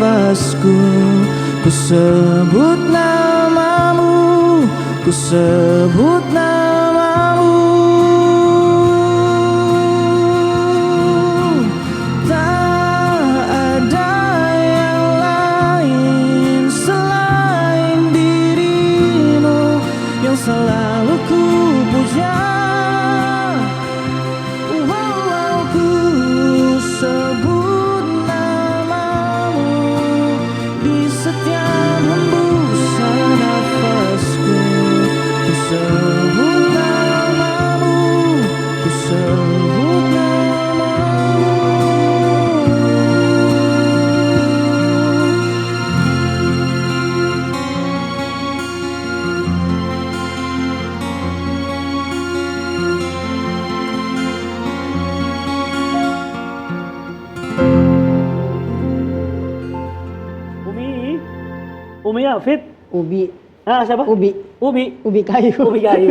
nafasku. Ku sebut namamu, ku sebut namamu. Tak ada yang lain selain dirimu yang selalu ku puja. Walau ku sebut namamu di setiap hembusan nafasku. Ku sebut namamu, ku sebut namamu. Umi Afid. Ubi. Ah, siapa? Ubi. Ubi kayu.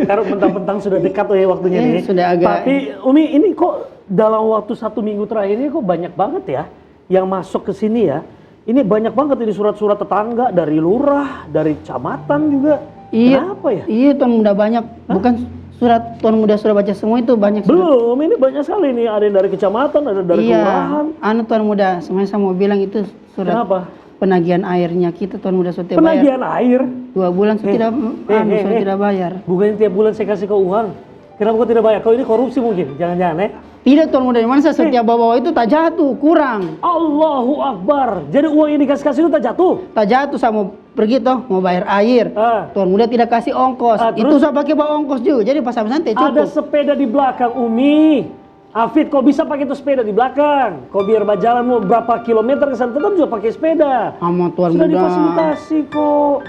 Karena mentang-mentang sudah dekat ya waktunya nih. Sudah agak. Tapi Umi ini kok dalam waktu 1 minggu terakhir ini kok banyak banget ya yang masuk ke sini ya. Ini banyak banget ini surat-surat tetangga dari lurah, dari kecamatan juga. Iya. Kenapa ya? Iya, Tuan Muda banyak. Bukan surat Tuan Muda sudah baca semua itu banyak. Belum, ini banyak sekali nih. Ada yang dari kecamatan, ada dari kelurahan. Anu Tuan Muda, sebenarnya saya mau bilang itu surat. Kenapa? Penagihan airnya kita Tuan Muda sudah bayar. Penagihan air? 2 bulan sudah tidak bayar. Bukan tiap bulan saya kasih kau uang. Kenapa kau tidak bayar? Kau ini korupsi mungkin? Jangan-jangan Tidak Tuan Muda, mana saya setiap bawa itu tak jatuh, kurang. Allahu Akbar. Jadi uang ini kasih-kasih itu tak jatuh? Tak jatuh, saya mau pergi toh, mau bayar air. Tuan Muda tidak kasih ongkos. Itu saya pakai bawa ongkos juga, jadi pas santai cukup. Ada sepeda di belakang Umi. Afid, kau bisa pakai itu sepeda di belakang. Kau biar berjalan mau berapa kilometer ke sana tetap juga pakai sepeda. Sama Tuan Sudah Muda. difasilitasi kok.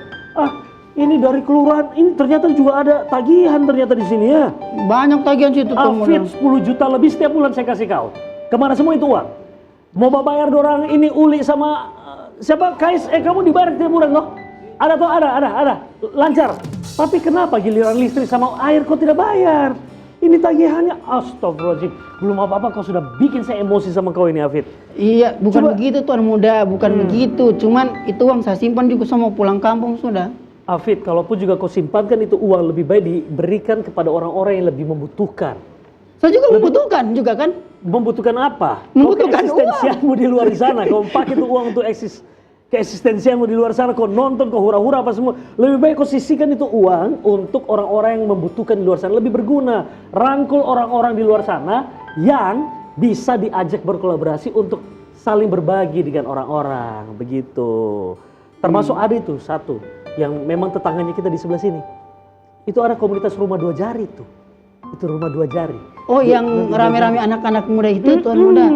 Ini dari kelurahan. Ini ternyata juga ada tagihan ternyata di sini ya. Banyak tagihan situ Tuan Muda. Afid 10 juta lebih setiap bulan saya kasih kau. Kemana semua itu uang? Mau bayar dorang ini Uli sama siapa? Kais, kamu dibayar tiap bulan loh? Ada toh? Ada. Lancar. Tapi kenapa giliran listrik sama air kau tidak bayar? Ini tagihannya, astagfirullahaladzim. Belum apa-apa kau sudah bikin saya emosi sama kau ini, Afid. Iya, bukan begitu Tuan Muda, bukan begitu. Cuman itu uang saya simpan juga, saya mau pulang kampung sudah. Afid, kalaupun juga kau simpankan itu uang, lebih baik diberikan kepada orang-orang yang lebih membutuhkan. Saya juga membutuhkan juga kan? Membutuhkan apa? Membutuhkan eksistensiamu di luar di sana. Kau pakai itu uang untuk keeksistensiamu di luar sana, kau nonton, kau hura-hura apa semua. Lebih baik kau sisihkan itu uang untuk orang-orang yang membutuhkan di luar sana, lebih berguna. Rangkul orang-orang di luar sana yang bisa diajak berkolaborasi untuk saling berbagi dengan orang-orang, begitu. Termasuk ada itu satu yang memang tetangganya kita di sebelah sini. Itu ada komunitas rumah 2 jari tuh. Itu rumah 2 jari. Oh, yang rame-rame anak-anak muda itu Tuan Muda.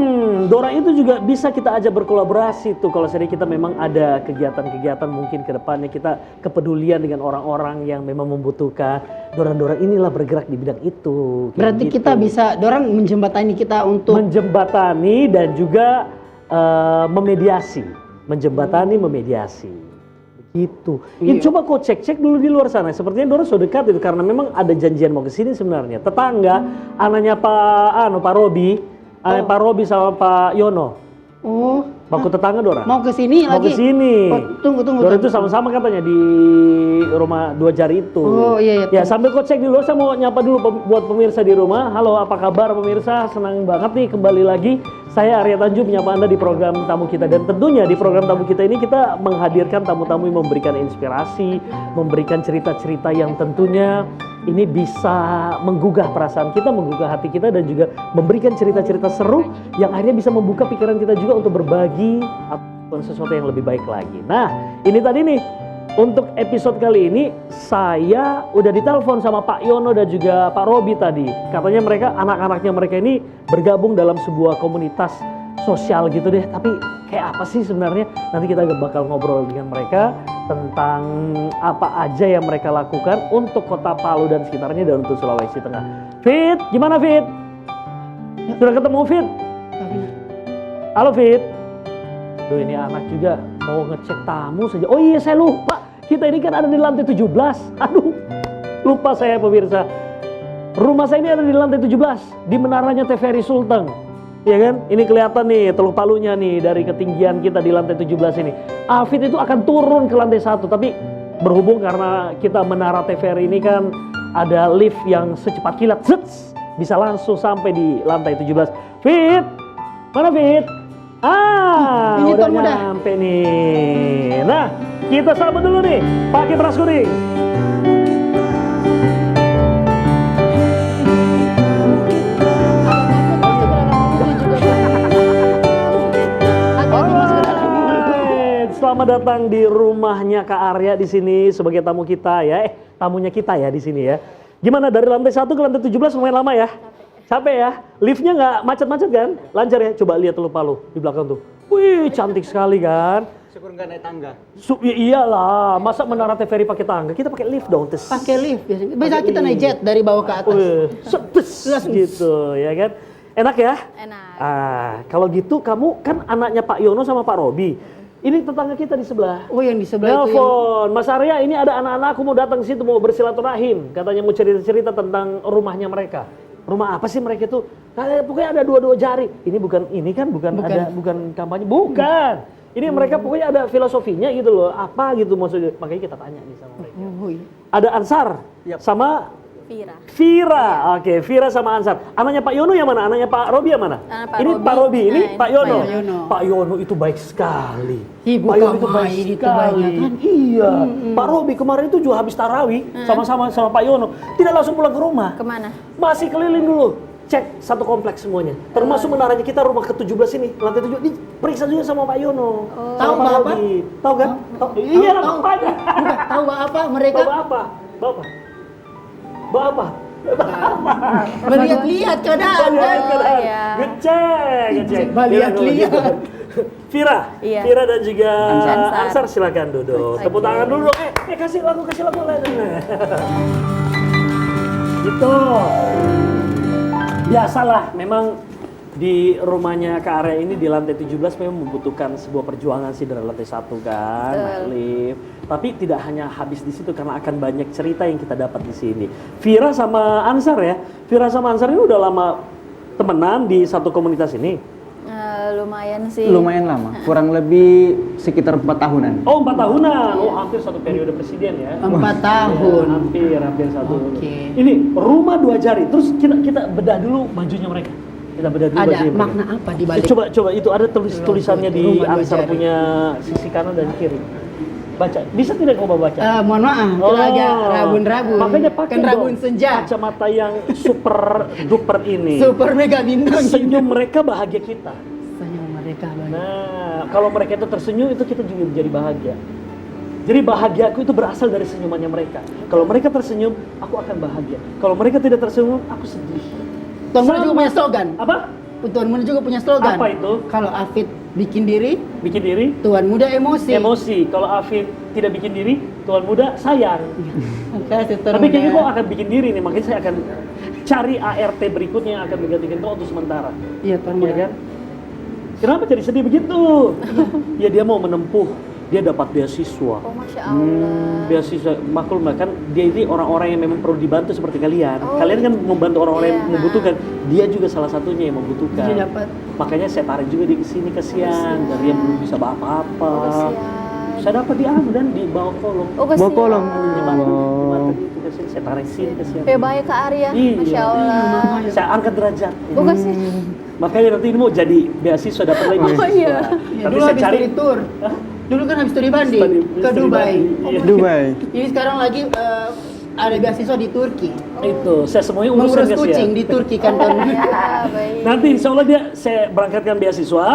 Dorang itu juga bisa kita ajak berkolaborasi tuh. Kalau sering kita memang ada kegiatan-kegiatan mungkin ke depannya kita kepedulian dengan orang-orang yang memang membutuhkan. Dorang-dorang inilah bergerak di bidang itu. Berarti kita bisa, dorang menjembatani kita untuk menjembatani dan juga memediasi. Menjembatani, memediasi. Gitu. Ini coba kau cek dulu di luar sana. Sepertinya dorang sudah dekat itu karena memang ada janjian mau ke sini sebenarnya. Tetangga, anaknya Pak Robi, Pak Robi sama Pak Yono. Oh, Baku tetangga dorang. mau ke sini Mau lagi? ke sini. Oh, tunggu. Dorang itu sama-sama katanya di rumah 2 jari itu. Oh iya. Ya sambil kau cek dulu, saya mau nyapa dulu buat pemirsa di rumah. Halo, apa kabar pemirsa? Senang banget nih kembali lagi. Saya Arya Tanjung menyapa Anda di program tamu kita. Dan tentunya di program tamu kita ini kita menghadirkan tamu-tamu yang memberikan inspirasi, memberikan cerita-cerita yang tentunya ini bisa menggugah perasaan kita, menggugah hati kita, dan juga memberikan cerita-cerita seru yang akhirnya bisa membuka pikiran kita juga untuk berbagi atau sesuatu yang lebih baik lagi. Nah, ini tadi nih, untuk episode kali ini saya udah ditelepon sama Pak Yono dan juga Pak Robi tadi. Katanya mereka, anak-anaknya mereka ini bergabung dalam sebuah komunitas sosial gitu deh. Tapi kayak apa sih sebenarnya? Nanti kita bakal ngobrol dengan mereka tentang apa aja yang mereka lakukan untuk Kota Palu dan sekitarnya dan untuk Sulawesi Tengah. Fit, gimana Fit? Sudah ketemu Fit? Halo Fit. Duh, ini anak juga mau ngecek tamu saja. Oh iya, saya lupa. Kita ini kan ada di lantai 17. Aduh, lupa saya pemirsa. Rumah saya ini ada di lantai 17 di menaranya TVRI Sultan. Ya kan? Ini kelihatan nih Teluk Palunya nih dari ketinggian kita di lantai 17 ini. Afid itu akan turun ke lantai 1, tapi berhubung karena kita menara TVRI ini kan ada lift yang secepat kilat, bisa langsung sampai di lantai 17. Fit, mana Fit? Ini Udah Tuan Muda. nyampe nih. Nah, kita sambut dulu nih, pakai beras kuning. Alright, selamat datang di rumahnya Kak Arya di sini sebagai tamu kita ya. Tamunya kita ya di sini ya. Gimana dari lantai 1 ke lantai 17 lumayan lama ya? Capek ya? Liftnya nggak macet-macet kan? Lancar ya? Coba lihat Teluk Palu di belakang tuh. Wih, cantik sekali kan? Syukur nggak naik tangga. Ya iyalah, masa menara TVRI pakai tangga? Kita pakai lift dong, tes. Pakai lift biasanya. Bisa kita naik jet dari bawah ke atas. Setes gitu, ya kan? Enak ya? Enak. Kalau gitu kamu kan anaknya Pak Yono sama Pak Robi. Ini tetangga kita di sebelah. Oh, yang di sebelah itu. Telepon, Mas Arya, ini ada anak-anakku mau datang ke situ mau bersilaturahim. Katanya mau cerita-cerita tentang rumahnya mereka. Rumah apa sih mereka itu? Pokoknya ada dua jari. Ini bukan kampanye, bukan. Ini mereka pokoknya ada filosofinya gitu loh. Apa gitu maksudnya? Makanya kita tanya nih sama mereka. Oh, iya. Ada Ansar sama Vira. Oke, Vira sama Ansar. Anaknya Pak Yono yang mana? Anaknya Pak Robi yang mana? Pak Ini Robi. Pak Robi, ini Nah, Pak Yono. Pak Yono. Pak Yono itu baik sekali. Ibu Pak Yono itu baik Kamai itu sekali. banyak kan? Iya. Pak Robi kemarin itu juga habis tarawih sama-sama sama Pak Yono. Tidak langsung pulang ke rumah. Kemana? Masih keliling dulu. Cek satu kompleks semuanya. Termasuk menaranya kita rumah ke-17 ini, lantai 7. Diperiksa juga sama Pak Yono. Tahu Sama Pak Bapak? Robi. Tahu kan? Tahu. Iya, tahu. Bapaknya. Bukan, tahu apa mereka? Bapak apa? Bapak. Melihat-lihat keadaan. iya. Ngecek. Lihat-lihat. Vira, Iya. Vira dan juga Ansar. Ansar silakan duduk. Tepuk Oke. tangan dulu dong. Kasih lagu. Gitu. Biasalah, memang di rumahnya Kak Arya ini di lantai 17 memang membutuhkan sebuah perjuangan sih dari lantai 1 kan, naik lift. Tapi tidak hanya habis di situ karena akan banyak cerita yang kita dapat di sini. Vira sama Ansar ya, Vira sama Ansar ini udah lama temenan di satu komunitas ini. Lumayan sih. Lumayan lama, kurang lebih sekitar 4 tahunan. Oh 4 tahunan, oh hampir satu periode presiden ya. 4 tahun. Hampir satu. Oke. Ini rumah 2 jari. Terus kita bedah dulu bajunya mereka. Kita bedah dulu Ada bajunya mereka. makna apa di balik? Coba itu ada tulisannya di Rumah 2 Ansar jari. punya sisi kanan dan kiri. Baca. Bisa tidak kau baca? Mohon maaf, kita agak rabun-rabun. Makanya pakai kan rabun dong senja. kacamata yang super duper ini. Super mega bintang. Senyum mereka bahagia kita. Senyum mereka banyak. Nah, kalau mereka itu tersenyum itu kita juga menjadi bahagia. Jadi bahagiaku itu berasal dari senyumannya mereka. Kalau mereka tersenyum, aku akan bahagia. Kalau mereka tidak tersenyum, aku sedih. Tuan Muda juga Sama. punya slogan. Apa? Tuan Muda juga punya slogan. Apa itu? Kalau Afid bikin diri, Bikin diri, Tuan Muda emosi. emosi. Kalau Afid tidak bikin diri, Tuan Muda sayang. Kasih Tuan Tapi kayaknya Muda. kok akan bikin diri nih, makanya saya akan cari ART berikutnya yang akan menggantikan kau untuk sementara. Iya Tuan Iya Muda. kan? Kenapa jadi sedih begitu? Ya dia mau menempuh, dia dapat beasiswa. Oh, Masya Allah. Beasiswa maklum kan dia ini orang-orang yang memang perlu dibantu seperti kalian. Oh. Kalian kan membantu orang-orang yang Iya. membutuhkan. Dia juga salah satunya yang membutuhkan. Dia dapat. Makanya saya tarik juga di sini kasihan dari yang belum bisa apa-apa. Oh, kasihan. Saya dapat di dan di bawah kolong. Oh, kasihan. Bawa kolong. Di mata itu kasihan. Saya tarik sini kasihan. Baik Kak Arya. Iya. Masya Allah. Saya angkat derajat. Oh, kasihan. Makanya nanti ini mau jadi beasiswa dapat lagi beasiswa. iya. Ya, Tapi dulu saya habis cari studi tour. Dulu kan habis studi banding Studi ke Dubai. Iya. Dubai. Ini sekarang lagi ada beasiswa di Turki. Itu saya semuanya urusan Mengurus kasihan. kucing di Turki kan Tuan Muda. Ya, baik. Nanti insya Allah saya berangkatkan beasiswa,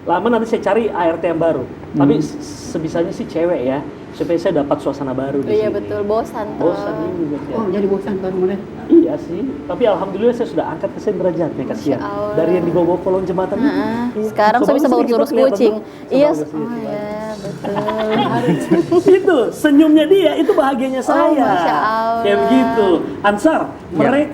lama nanti saya cari ART yang baru. Tapi sebisanya sih cewek ya, supaya saya dapat suasana baru di Iya sini. betul, bosan tuh. Bosan juga ya. Oh, jadi bosan Tuan Muda. Iya sih, tapi alhamdulillah saya sudah angkat ke saya derajatnya kasihan. Masya Allah. Dari yang dibawa kolong jembatan ini. Heeh. Iya. Sekarang saya bisa Sebagus bawa kita urus kelihatan, kucing. tuh. Iya. Sebagus Oh ini. ya, betul. Itu senyumnya dia, itu bahagianya saya. Masya Allah. Kayak begitu. Ansar,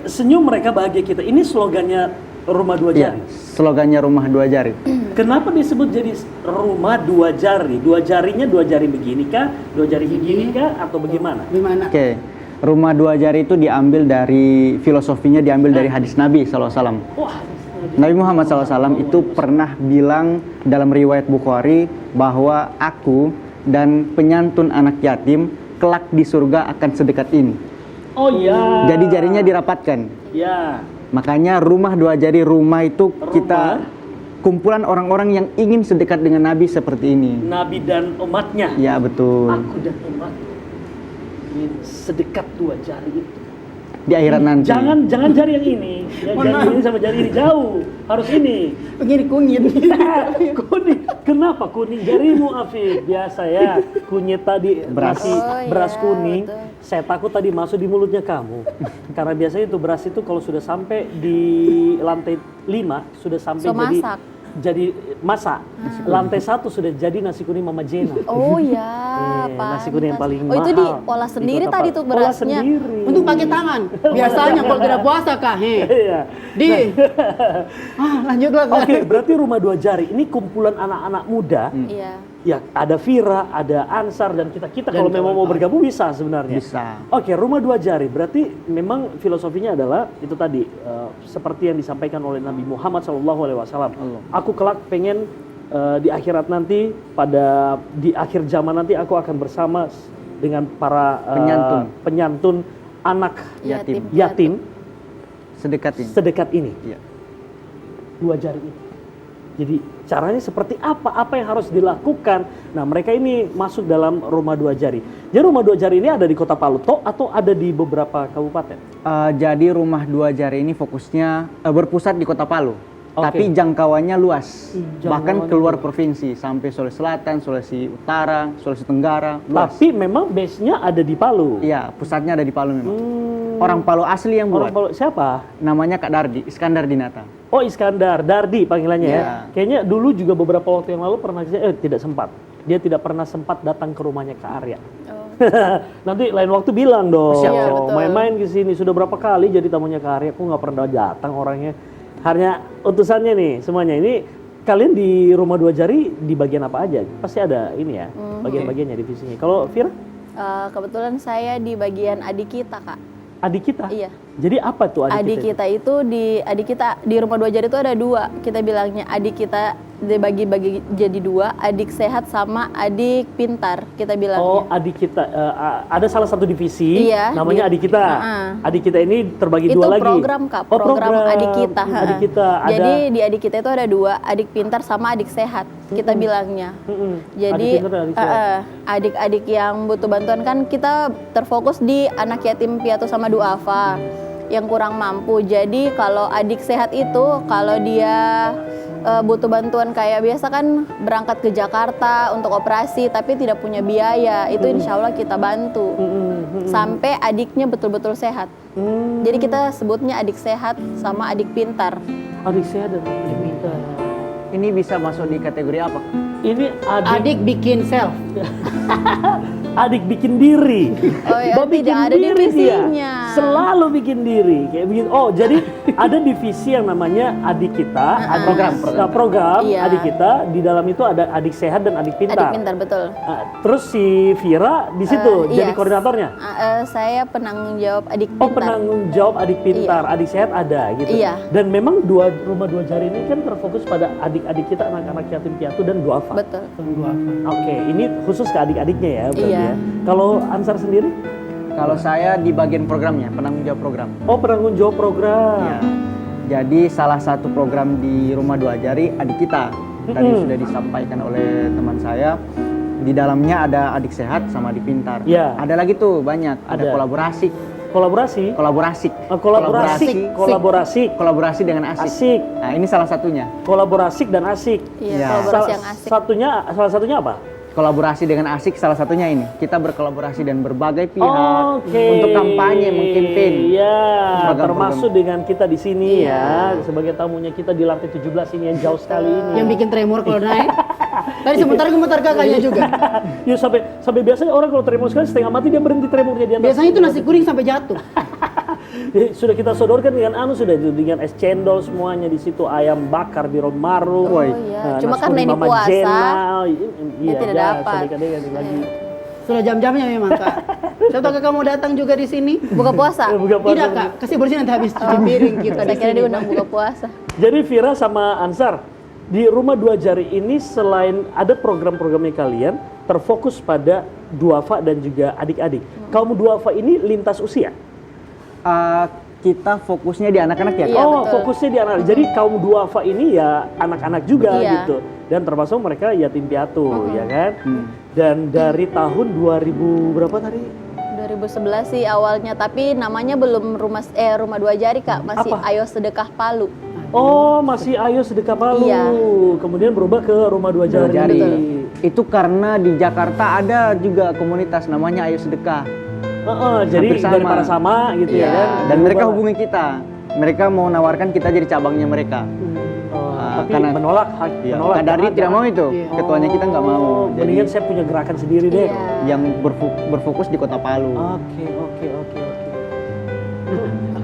senyum mereka bahagia kita. Ini slogannya Rumah Dua Iya, Jari. slogannya rumah 2 jari. Kenapa disebut jadi rumah 2 jari? 2 jarinya 2 jari begini kah? 2 jari begini kah? Atau bagaimana? Gimana? Oke, rumah 2 jari itu diambil dari filosofinya diambil dari hadis Nabi SAW. Wah, Nabi Muhammad SAW itu pernah bilang dalam riwayat Bukhari bahwa aku dan penyantun anak yatim kelak di surga akan sedekat ini. Oh iya. Jadi jarinya dirapatkan. Ya. Makanya rumah dua jari, rumah itu kita kumpulan orang-orang yang ingin sedekat dengan Nabi seperti ini. Nabi dan umatnya. Ya betul. Aku dan umat ingin sedekat dua jari itu. Di akhirat nanti. Jangan jari yang ini. Ya, jari ini sama jari ini jauh. Harus ini. Begini kunyit. Kuning. Kenapa kuning jarimu, Afif? Biasa ya. Kunyit tadi Beras. nasi Oh, beras iya, kuning. betul. Saya takut tadi masuk di mulutnya kamu. Karena biasanya itu beras itu kalau sudah sampai di lantai 5 sudah sampai So, masak. jadi masak. Lantai 1 sudah jadi nasi kuning Mama Jena. Oh ya, Nasi kuning yang pantas. paling Oh itu mahal diolah di sendiri Kota tadi Palu. tuh Olah berasnya. sendiri. Untuk pakai tangan. Biasanya kalau tidak puasa kah? Iya. Di. Lanjutlah Kak. Oke, berarti rumah dua jari ini kumpulan anak-anak muda. Iya. Ya, ada Vira, ada Ansar dan kita kalau memang mau bergabung bisa sebenarnya. Bisa. Oke, rumah dua jari berarti memang filosofinya adalah itu tadi seperti yang disampaikan oleh Nabi Muhammad SAW. Aku kelak pengen di akhirat nanti di akhir zaman nanti aku akan bersama dengan para penyantun anak yatim Sedekat ini. sedekat ini. Iya. Dua jari ini. Jadi caranya seperti apa? Apa yang harus dilakukan? Nah, mereka ini masuk dalam rumah dua jari. Jadi rumah dua jari ini ada di Kota Palu atau ada di beberapa kabupaten? Jadi rumah dua jari ini fokusnya berpusat di Kota Palu. Oke. Tapi jangkauannya luas. Jangkauannya Bahkan keluar luas. provinsi sampai Sulawesi Selatan, Sulawesi Utara, Sulawesi Tenggara. Luas. Tapi memang base-nya ada di Palu. Iya, pusatnya ada di Palu memang. Orang Palu asli yang Orang buat. Palu siapa? Namanya Kak Dardi, Iskandar Dinata. Oh, Iskandar, Dardi panggilannya ya. Iya. Kayaknya dulu juga beberapa waktu yang lalu pernah tidak sempat. Dia tidak pernah sempat datang ke rumahnya Kak Arya. Oh. Nanti lain waktu bilang dong. Iya, betul. Main-main ke sini sudah berapa kali jadi tamunya Kak Arya. Aku nggak pernah datang orangnya. Hanya utusannya nih semuanya. Ini kalian di rumah dua jari di bagian apa aja? Pasti ada ini ya, bagian-bagiannya divisinya. Kalau Vira? Kebetulan saya di bagian adik kita, Kak. Adik kita? Iya. Jadi apa tuh adik kita? Adik kita di rumah dua jari itu ada dua. Kita bilangnya adik kita dibagi-bagi jadi dua, adik sehat sama adik pintar kita bilangnya. Oh, adik kita ada salah satu divisi Iya, namanya adik kita. Adik kita ini terbagi itu dua lagi. program, Kak, Oh, program adik kita. Adik kita ada. Jadi di adik kita itu ada dua, adik pintar sama adik sehat kita bilangnya. Jadi Adik pintar dan adik sehat. adik-adik yang butuh bantuan kan kita terfokus di anak yatim piatu sama duafa yang kurang mampu. Jadi kalau adik sehat itu kalau dia butuh bantuan kayak biasa kan berangkat ke Jakarta untuk operasi tapi tidak punya biaya, itu insya Allah kita bantu sampai adiknya betul-betul sehat. Jadi kita sebutnya adik sehat sama adik pintar. Adik sehat dan adik pintar. Ini bisa masuk di kategori apa? Ini Adik bikin self. adik bikin diri. Oh ya, Bapak bikin tidak ada diri divisinya. dia. Selalu bikin diri kayak begitu. Oh, jadi ada divisi yang namanya adik kita, program Iya. adik kita. Di dalam itu ada adik sehat dan adik pintar. Adik pintar betul. Terus si Vira di situ jadi Iya. koordinatornya. Saya penanggung jawab adik Oh, pintar. penanggung jawab adik pintar, adik sehat ada gitu. Iya. Dan memang rumah dua jari ini kan terfokus pada adik-adik kita, anak-anak yatim piatu dan duafa. Betul. Oke, ini khusus ke adik-adiknya ya berarti Iya. ya. Kalau Ansar sendiri? Kalau saya di bagian programnya, penanggung jawab program. Oh, penanggung jawab program. Ya. Jadi salah satu program di rumah dua jari adik kita. Tadi sudah disampaikan oleh teman saya. Di dalamnya ada adik sehat sama adik pintar. Iya. Ada lagi tuh banyak. Ada Ada. kolaborasi. Kolaborasi? Kolaborasi dengan asik. Asik. Nah, ini salah satunya. Kolaborasi dan asik. Iya, Ya. kolaborasi yang asik. Salah satunya apa? Kolaborasi dengan asik salah satunya ini. Kita berkolaborasi dengan berbagai pihak Oke. untuk kampanye mungkin Pin. Iya, Program-program. termasuk dengan kita di sini Iya. ya, sebagai tamunya kita di lantai 17 ini yang jauh sekali ini. Yang bikin tremor kalau naik. Tadi sebentar gemetar kakaknya juga. Ya sampai biasanya orang kalau tremor sekali setengah mati dia berhenti tremornya di atas. Biasanya itu nasi kuning sampai jatuh. Sudah kita sodorkan dengan sudah itu dengan es cendol semuanya di situ, ayam bakar biro maru. Oh iya, cuma nasi karena kuning ini Mama puasa, Jena. dia tidak dapat. Lagi. Sudah jam-jamnya memang Kak. Saya tahu Kakak mau datang juga di sini. Buka puasa. Buka puasa. Tidak Kak, kasih bersih nanti habis cuci piring kita Saya di kira sini. diundang buka puasa. Jadi Vira sama Ansar, di Rumah Dua Jari ini selain ada program-programnya kalian, terfokus pada duafa dan juga adik-adik. Kaum duafa ini lintas usia? Kita fokusnya di anak-anak ya. Iya, oh, betul. fokusnya di anak. Jadi kaum duafa ini ya anak-anak juga Iya. gitu. Dan termasuk mereka yatim piatu, ya kan? Dan dari tahun 2000 berapa tadi? 2011 sih awalnya, tapi namanya belum Rumah Dua Jari Kak, masih Apa? Ayo Sedekah Palu. Oh, masih Ayo Sedekah Palu. Iya. Kemudian berubah ke Rumah Dua Dua Jari. Jari. Betul. Itu karena di Jakarta ada juga komunitas namanya Ayo Sedekah. Jadi Hampir dari para sama gitu ya Iya. kan? Dan mereka Berubah. hubungi kita. Mereka mau nawarkan kita jadi cabangnya mereka. Tapi karena- menolak, Iya. menolak. Kak Dardi Jangan, tidak mau jangan. itu. Iya. Ketuanya kita nggak mau. Oh, Jadi mendingan saya punya gerakan sendiri deh. Iya. yang berfokus di Kota Palu. Oke.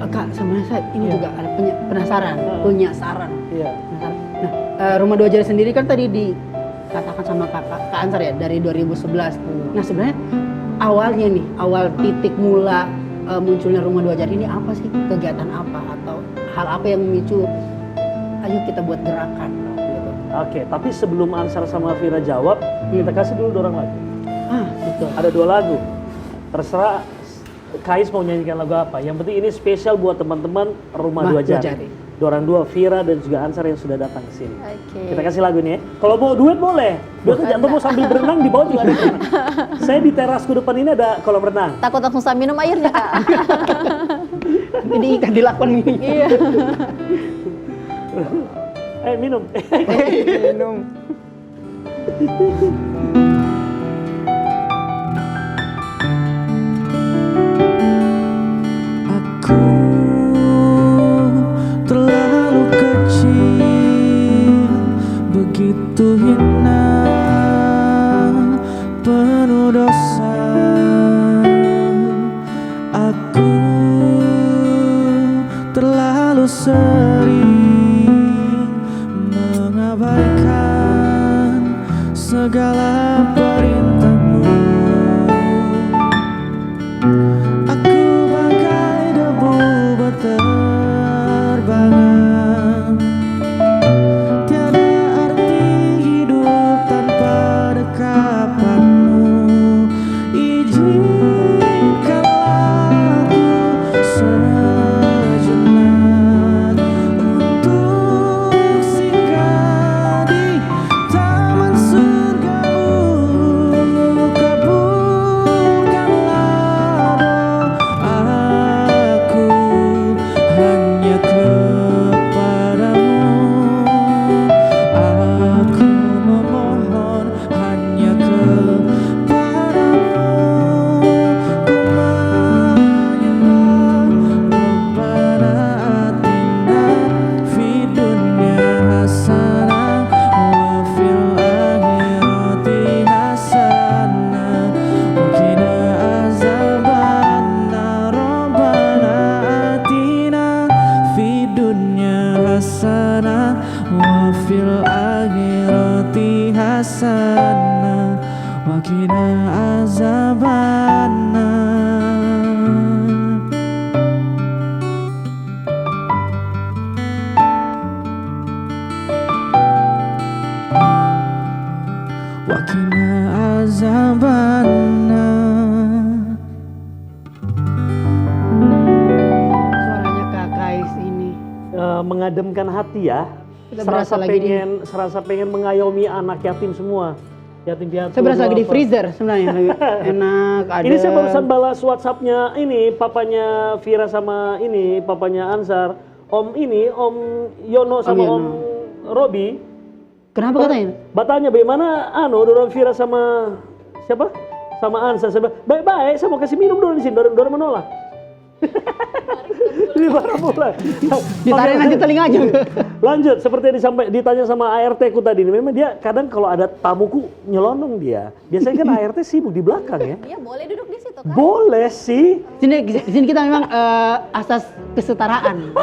Kak, sebenarnya saya ini juga ada penasaran, punya saran. Iya. Penasaran. Nah, Rumah Dua Jari sendiri kan tadi dikatakan sama Kak Ansar ya dari 2011. Nah, sebenarnya awalnya nih, awal titik mula munculnya Rumah Dua Jari ini apa sih? Kegiatan apa atau hal apa yang memicu ayo kita buat gerakan gitu. Oke, tapi sebelum Ansar sama Vira jawab, kita kasih dulu dorang lagu. Betul. Ada 2 lagu. Terserah Kais mau nyanyikan lagu apa. Yang penting ini spesial buat teman-teman Rumah Dua Jari. Dorang 2, Vira dan juga Ansar yang sudah datang ke sini. Oke. Kita kasih lagu nih ya. Kalau mau duet boleh. Duet aja atau mau sambil berenang di bawah juga ada. Saya di terasku depan ini ada kolam renang. Takut langsung saya minum airnya Kak. Jadi ikan dilakon ini. Iya. Minum. Minum. Aku terlalu kecil, begitu hina, penuh dosa. Aku terlalu sering mengabaikan segala perintahmu. Aku bagai debu berterbangan, tiada arti hidup tanpa dekapanmu. Izinkanlah aku sejenak untuk singgah di taman surgamu. Kabulkanlah doaku hanya kepadamu. Aku memohon hanya kepadamu. Ku menyembah Rabbana atina fid dunya hasanah wa fil akhirati hasanah wa qina azabannar. Rabbana atina fid dunya hasanah wa fil akhirati hasanah wa qina azabannar. Wa qina azabannar. Suaranya Kak Kais ini. Mengademkan hati ya. Kita berasa lagi serasa pengen mengayomi anak yatim semua. Yatim piatu. Saya berasa lagi di duafa. freezer sebenarnya. Lagi enak ada. Ini saya barusan balas WhatsApp-nya ini papanya Vira sama ini papanya Ansar. Om Yono sama Yono. Om Robi. Kenapa katanya? Batanya bagaimana dorong Vira sama siapa? Sama Ansar. Saya bilang, baik-baik, saya mau kasih minum dulu di sini. Dorong menolak. Ini baru mulai. Ditarik nanti telinganya. Lanjut, seperti yang ditanya sama ART ku tadi, memang dia kadang kalau ada tamuku nyelonong dia. Biasanya kan ART sibuk di belakang ya. Iya, boleh duduk di situ Kak. Boleh sih. Di sini kita memang asas kesetaraan.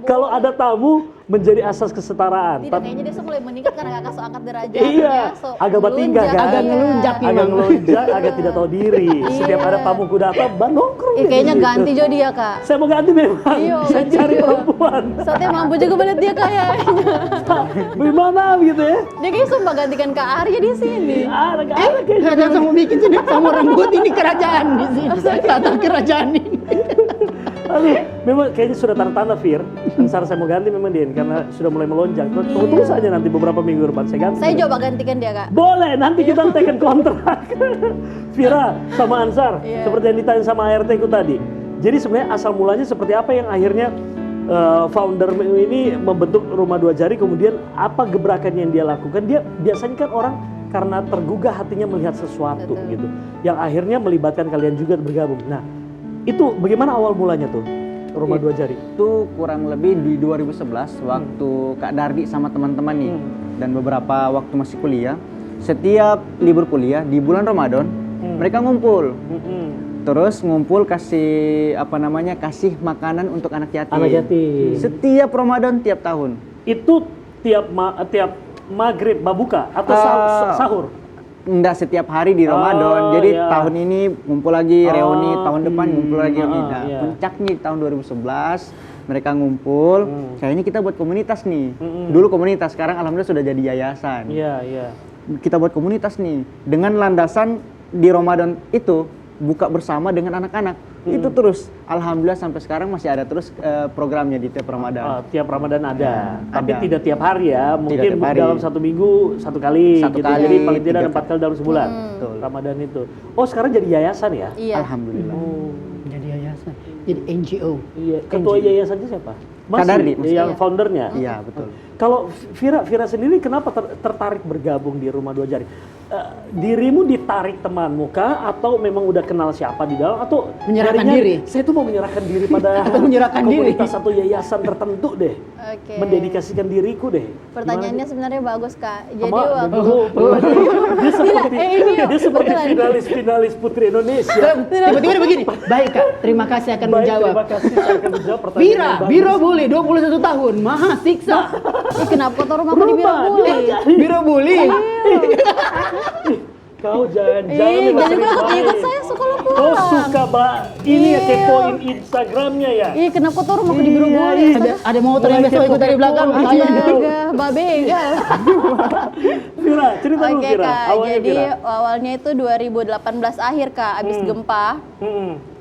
Kalau ada tamu, menjadi asas kesetaraan. Tidak, kayaknya dia mulai meningkat karena kakak angkat derajat. Iya, agak batingga kan? Agak ngelunjak nih, Agak Bang. ngelunjak, agak tidak tahu diri. Setiap ada tamuku datang, Bang nongkrong. Ih, deh kayaknya di situ. ganti Jo dia kak. Saya mau ganti memang. Iya, Saya ganti cari Jo. perempuan. Saatnya mampu juga banget dia kayaknya. Bagaimana gitu ya? Dia kayak sumpah gantikan Kak Arya di sini. Ada kayaknya. Ada sama bikin sini sama rambut ini kerajaan di sini. Tata kerajaan ini. Aduh, memang kayaknya sudah tanda-tanda Fir. Ansar saya mau ganti memang Din karena sudah mulai melonjak. Tunggu saja nanti beberapa minggu depan saya ganti. Saya coba gantikan dia kak. Boleh, nanti kita tekan kontrak. Vira sama Ansar, Iya. seperti yang ditanya sama ART ku tadi. Jadi sebenarnya asal mulanya seperti apa yang akhirnya founder ini membentuk Rumah Dua Jari, kemudian apa gebrakan yang dia lakukan? Dia biasanya kan orang karena tergugah hatinya melihat sesuatu Betul. gitu, yang akhirnya melibatkan kalian juga bergabung. Nah, itu bagaimana awal mulanya tuh Rumah Dua Jari? Itu kurang lebih di 2011 waktu Kak Dardi sama teman-teman nih dan beberapa waktu masih kuliah. Setiap libur kuliah di bulan Ramadan mereka ngumpul. Terus ngumpul kasih kasih makanan untuk anak yatim. Anak yatim. Setiap Ramadan tiap tahun. Itu tiap maghrib buka atau sahur? Enggak setiap hari di Ramadan. Jadi iya. tahun ini ngumpul lagi reuni, tahun depan ngumpul lagi reuni. Nah, iya. puncaknya di tahun 2011 mereka ngumpul. Kayaknya kita buat komunitas nih. Dulu komunitas, sekarang alhamdulillah sudah jadi yayasan. Iya, iya. Kita buat komunitas nih dengan landasan di Ramadan itu buka bersama dengan anak-anak. Itu terus alhamdulillah sampai sekarang masih ada terus programnya di tiap Ramadan. Tiap Ramadan ada, tapi ada. tidak tiap hari ya. Mungkin tiap hari. dalam satu minggu satu kali, Satu gitu. kali, Jadi paling tidak ada 3 4 kali dalam sebulan. Betul. Ramadan itu. Oh sekarang jadi yayasan ya? Iya. Alhamdulillah. Jadi yayasan, jadi NGO. Iya. Ketua yayasannya siapa? Kak Dardi, yang Iya. foundernya. Iya, betul. Kalau Vira sendiri kenapa tertarik bergabung di Rumah Dua Jari? Dirimu ditarik temanmu kah atau memang udah kenal siapa di dalam atau Menyerahkan nyarinya, diri? Saya tuh mau menyerahkan diri pada Atau menyerahkan diri? komunitas atau yayasan tertentu deh. Oke. Mendedikasikan diriku deh. Pertanyaannya sebenarnya bagus kak. Jadi Sama, waktu dia seperti dia seperti betulan. finalis Putri Indonesia. Tiba-tiba dia begini. Baik kak, terima kasih akan Baik, menjawab. terima kasih saya akan menjawab pertanyaan Bira, yang bagus. Biro Bully, 21 tahun, maha siksa. Ih, kenapa kota rumahku di Birabuli? Biro Bully. Kau jangan-jangan Ih, memang jadi sering kenapa main. ikut saya sekolah Kau pulang? suka ini ya Iya. kepoin Instagramnya ya? Ih, kenapa kota rumahku di Birabuli? Ada motor yang besok ikut dari belakang. Ayo. Astaga, babegal. Vira, cerita dulu Oke Vira. kak, Awalnya jadi Vira. awalnya itu 2018 akhir kak, abis gempa.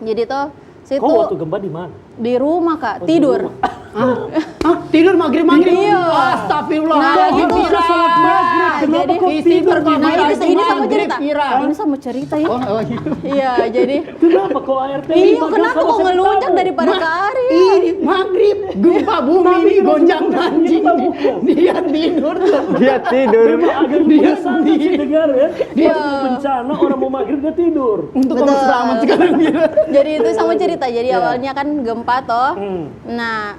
Jadi tuh, Kau situ waktu gempa di mana? di rumah kak, Oh, di tidur. rumah. Tidur maghrib-maghrib. Iya. Astagfirullah. Nah, gitu. Sholat maghrib, kenapa Jadi- kau tidur di Nah, mana? ini sama Maghrib, cerita. Vira. Ini sama cerita ya. Oh, gitu. Iya, jadi Kenapa kau ART? iya, kenapa kok ngelunjak daripada Kak Arya? Ini maghrib, gempa bumi ini gonjang ganjing. Dia tidur tuh. Dia tidur. Memang agak biasa sih dengar ya. Iya. Waktu bencana orang mau maghrib dia tidur. Untuk Betul. kamu selamat sekarang dia. Jadi itu sama cerita. Jadi awalnya kan gempa toh. Nah,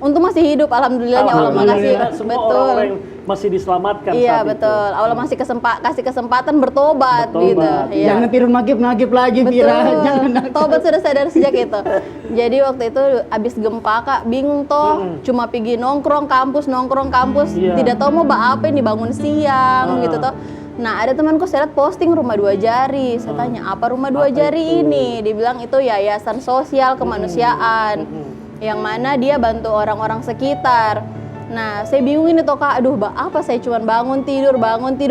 untung masih hidup alhamdulillahnya Allah makasih. Alhamdulillah, semua Betul. orang-orang yang masih diselamatkan Iya, saat betul. Allah masih kasih kesempatan bertobat Bertobat. gitu. Iya. Jangan tidur maghrib lagi, Betul. Vira. Jangan. Tobat sudah sadar sejak itu. Jadi waktu itu abis gempa kak bingung toh, cuma pergi nongkrong kampus, Iya. tidak tahu mau apa ini bangun siang gitu toh. Nah ada temanku saya lihat posting Rumah Dua Jari. Saya tanya apa Rumah Dua Jari ini? Dibilang itu yayasan sosial kemanusiaan yang mana dia bantu orang-orang sekitar. Nah, saya bingung ini toh kak, aduh apa saya cuma bangun tidur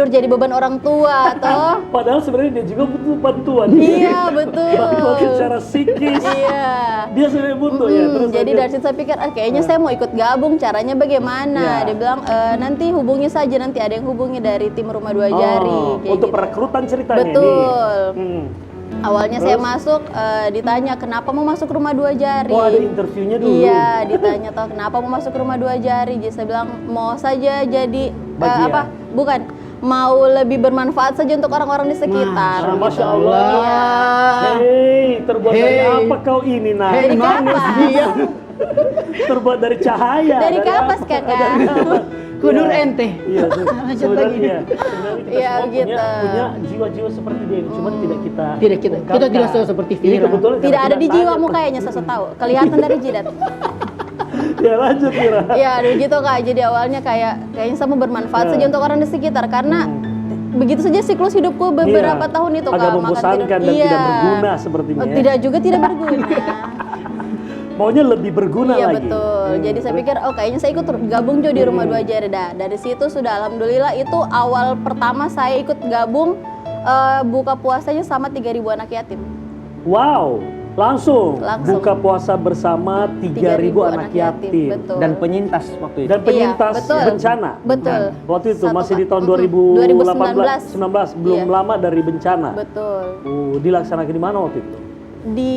jadi beban orang tua toh. Padahal sebenarnya dia juga butuh bantuan. Iya betul. Bantuan secara psikis. Iya. Dia sebenarnya butuh ya. Terus Jadi lanjut. dari situ saya pikir, kayaknya saya mau ikut gabung. Caranya bagaimana? Ya. Dia bilang, nanti hubungi saja. Nanti ada yang hubungi dari tim Rumah Dua Jari. kayak untuk gitu. perekrutan ceritanya Betul. nih. Awalnya saya masuk, ditanya kenapa mau masuk Rumah Dua Jari. Oh ada interviewnya dulu. Iya, ditanya toh kenapa mau masuk Rumah Dua Jari. Jadi saya bilang mau saja jadi Bagian. Bukan, mau lebih bermanfaat saja untuk orang-orang di sekitar. Masya Allah. Iya. Hei, terbuat dari Hey. apa kau ini nak? Hei, Dari manis kapas. dia. Terbuat dari cahaya. Dari kapas, apa? Kakak. Kudur Iya. ente. Iya, Lanjut lagi. sebenarnya kita Iya, semua gitu. punya jiwa-jiwa seperti dia, cuman tidak kita Tidak kita ungkapkan. tidak seperti Ini Vira. kebetulan Tidak karena ada di kita jiwamu tanya- kayaknya, saya tahu. Kelihatan dari jidat. Ya lanjut Vira. Iya, begitu Kak. Jadi awalnya kayaknya saya mau bermanfaat saja untuk orang di sekitar karena begitu saja siklus hidupku beberapa tahun itu Kak. Agak makan membosankan dan Iya. tidak berguna sepertinya. Oh, ya. tidak juga tidak berguna. Maunya lebih berguna Iya lagi. betul. Jadi saya pikir kayaknya saya ikut gabung juga di Rumah Dua Jari. Dari situ sudah alhamdulillah itu awal pertama saya ikut gabung buka puasanya sama 3.000 anak yatim. Wow, langsung buka puasa bersama 3.000 anak yatim. Betul. Dan penyintas waktu itu. Dan penyintas Iya, betul. bencana. Betul. Waktu itu Satu, masih di Kak. tahun 2019, belum Iya. lama dari bencana. Betul. Dilaksanakan di mana waktu itu? Di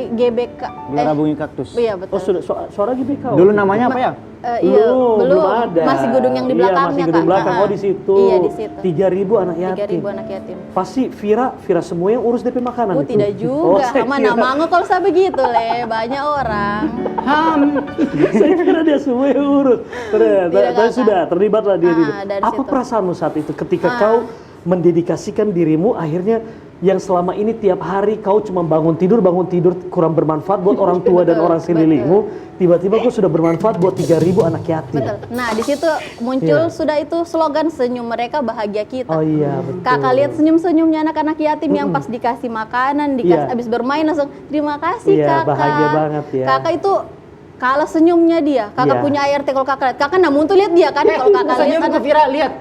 GBK. Gelora Bumi Kaktus. Iya betul. Oh, sudah suara GBK. Dulu namanya apa ya? Iya, belum ada. Masih gedung yang di belakangnya, Iya, masih gedung Kak. belakang. Oh, di situ. Iya, di situ. 3.000 anak yatim. 3.000 anak yatim. Pasti Vira semua yang urus DP makanan itu? Tidak juga, saya sama kira- nama kalau saya begitu banyak orang. Saya kira dia semua yang urus. Ternyata, Tidak, tapi Kakak. sudah terlibatlah dia di situ. dari Apa situ. perasaanmu saat itu ketika kau mendedikasikan dirimu akhirnya yang selama ini tiap hari kau cuma bangun tidur kurang bermanfaat buat orang tua dan Betul, orang sekelilingmu, tiba-tiba kau sudah bermanfaat buat 3.000 anak yatim. Betul. Nah, di situ muncul sudah itu slogan senyum mereka bahagia kita. Oh iya, betul. Kakak lihat senyum-senyumnya anak-anak yatim yang pas dikasih makanan, Iya. habis bermain langsung terima kasih Iya, kakak. bahagia banget ya. Kakak itu kalah senyumnya dia. Kakak Iya. punya ART kalau kakak lihat. Kakak namun tuh lihat dia kan kalau kakak Senyum lihat ke Vira, lihat.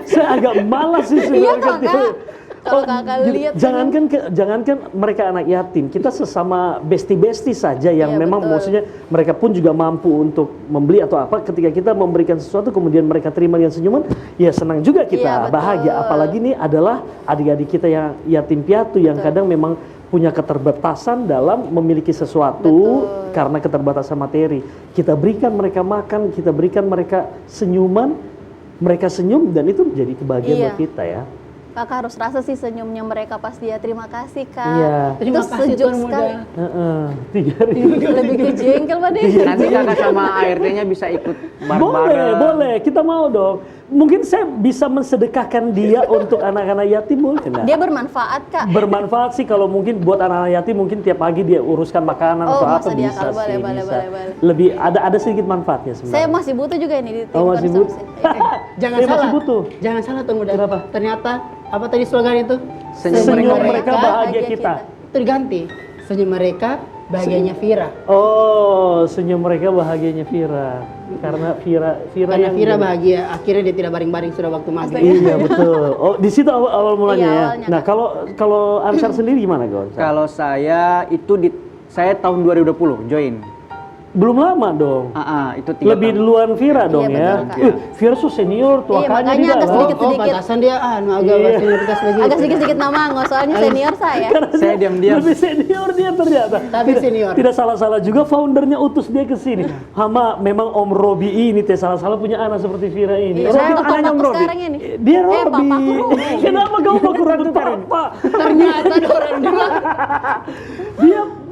Saya agak malas sih Iya, sebenarnya. Kakak. Kalau kakak Jadi, lihat jangankan mereka anak yatim, kita sesama besti-besti saja yang Iya, memang betul. maksudnya mereka pun juga mampu untuk membeli atau apa, ketika kita memberikan sesuatu kemudian mereka terima dengan senyuman, ya senang juga kita, Iya, betul. bahagia. Apalagi nih adalah adik-adik kita yang yatim piatu yang kadang memang punya keterbatasan dalam memiliki sesuatu karena keterbatasan materi. Kita berikan mereka makan, kita berikan mereka senyuman, mereka senyum dan itu menjadi kebahagiaan Iya. buat kita ya. kakak harus rasa sih senyumnya mereka pas dia terima kasih kak. Iya. Terima Itu kasih sejuk Tuan Muda. sekali. 3.000. Lebih ke jengkel Pak deh. Nanti kakak sama ART-nya bisa ikut Boleh, bareng-bareng. boleh. Kita mau dong. Mungkin saya bisa mensedekahkan dia untuk anak-anak yatim mungkin. Nah. Dia bermanfaat kak. Bermanfaat sih kalau mungkin buat anak-anak yatim mungkin tiap pagi dia uruskan makanan Oh, atau masa apa dia bisa kalau boleh, sih, boleh, bisa. boleh. Lebih ada sedikit manfaatnya Saya sebenarnya. masih butuh juga ini di tim Oh, masih butuh. konsumsi. Jangan Saya masih salah. butuh. Jangan salah Tuan Muda. Kenapa? Ternyata apa tadi slogan itu? Senyum mereka bahagia kita. Itu diganti. Senyum mereka bahagianya Vira. Oh, senyum mereka bahagianya Vira. Karena Vira Karena yang Vira bahagia, akhirnya dia tidak baring-baring sudah waktu maghrib. Iya betul. Oh di situ awal mulanya Iya, ya. awalnya, Nah kalau Ansar sendiri gimana Gon? Kalau saya itu saya tahun 2020 join. Belum lama dong. Itu 3 Lebih tahun. duluan Vira dong Iya, ya. betul, Kak. Vira tuh senior tuh Iya, makanya makanya di agak dalam. sedikit- pantasan dia agak Iya. senioritas begitu. Agak sedikit-sedikit nama soalnya senior saya. Karena Saya dia diam-diam. Lebih senior dia ternyata. Tapi senior. Tidak salah-salah juga foundernya utus dia ke sini. Hama memang Om Robi ini teh salah-salah punya anak seperti Vira ini. Iya, Robi saya anaknya Om papaku Robi. sekarang ini. Dia Robi. papaku Robi. Kenapa kau baku rambut papa? Ternyata ada orang bilang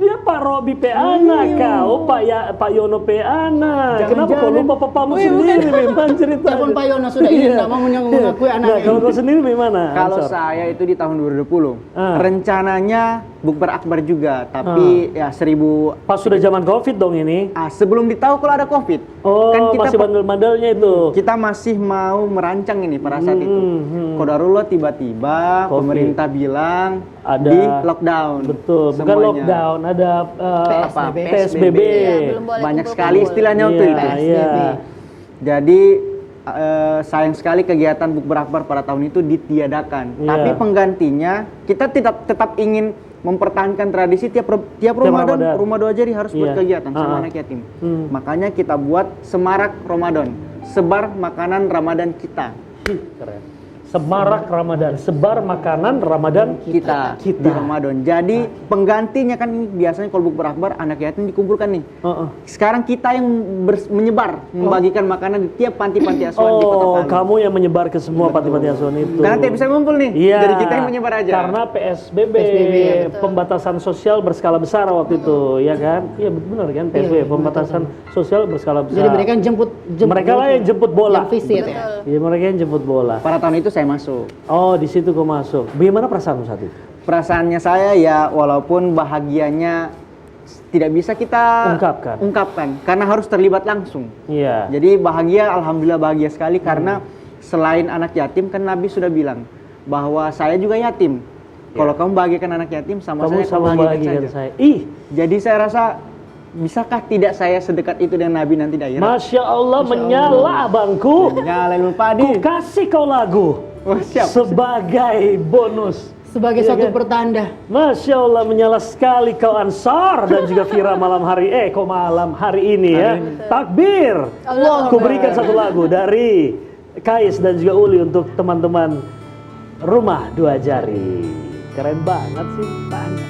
Dia Pak Robi pe anak kau, Pak Yono pe anak. Kenapa kau lupa papamu sendiri memang cerita? telepon Pak Yono sudah ini nama mengakui Nah, anaknya. kalau kau sendiri gimana? Kalau Ansor? saya itu di tahun 2020. Ah. Rencananya bukber akbar juga, tapi ya 1000 Pas sudah zaman Covid dong ini. sebelum ditahu kalau ada Covid. Oh, Kan kita masih bandel-bandelnya itu. kita masih mau merancang ini pada saat itu. Qadarullah tiba-tiba Covid. pemerintah bilang Ada- di lockdown. Betul, bukan semuanya. lockdown, ada PSBB. PSBB. Iya, belum boleh Banyak kumpul-kumpul. sekali istilahnya waktu Iya, itu. iya. Jadi sayang sekali kegiatan bukber akbar pada tahun itu ditiadakan. Iya. Tapi penggantinya kita tetap ingin mempertahankan tradisi tiap Ramadan, Ramadan. Rumah Dua Jari harus buat Iya. kegiatan sama Ah. anak yatim. Hmm. Makanya kita buat Semarak Ramadan, sebar makanan Ramadan kita. Keren. Semarak Ramadan, sebar makanan Ramadan Kita Kita. di Ramadan. Jadi penggantinya kan ini biasanya kalau bukber akbar anak yatim dikumpulkan nih. Heeh. Sekarang kita yang menyebar, membagikan makanan di tiap panti-panti asuhan di Kota Oh, Palu. kamu yang menyebar ke semua panti-panti asuhan itu. Karena tiap bisa ngumpul nih. Iya. Jadi kita yang menyebar aja. Karena PSBB, ya, pembatasan sosial berskala besar waktu itu, ya kan? Iya benar kan PSBB, pembatasan sosial berskala besar. Jadi mereka yang jemput mereka lah yang jemput bola. Yang visit ya. Iya, mereka yang jemput bola. pada tahun itu saya masuk. Oh, di situ kau masuk. Bagaimana perasaanmu saat itu? Perasaannya saya ya walaupun bahagianya tidak bisa kita Ungkapkan. karena harus terlibat langsung. Iya. Jadi bahagia, alhamdulillah bahagia sekali karena selain anak yatim kan Nabi sudah bilang bahwa saya juga yatim. Kalau kamu bahagiakan anak yatim sama Kamu saya, sama kamu bahagiakan bahagiakan saja. saya. Ih, Jadi saya rasa bisakah tidak saya sedekat itu dengan Nabi nanti di akhirat? Masya Allah, menyala abangku. Nyalain padi. Ku kasih kau lagu Oh, siap. sebagai bonus. Sebagai Iya satu kan? pertanda. Masya Allah, menyala sekali kau Ansar dan juga Vira malam hari ini ya. Takbir. Allah. Ku berikan satu lagu dari Kais dan juga Uli untuk teman-teman Rumah Dua Jari. Keren banget sih, banyak.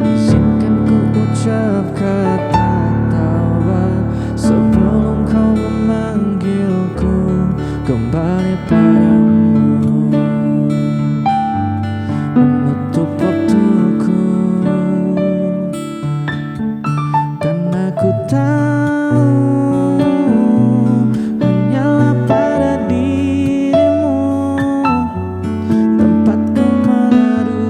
Izinkan ku ucap kata taubat sebelum kau memanggilku kembali padamu, menutup waktuku, karena ku tahu hanyalah pada dirimu tempatku mengadu,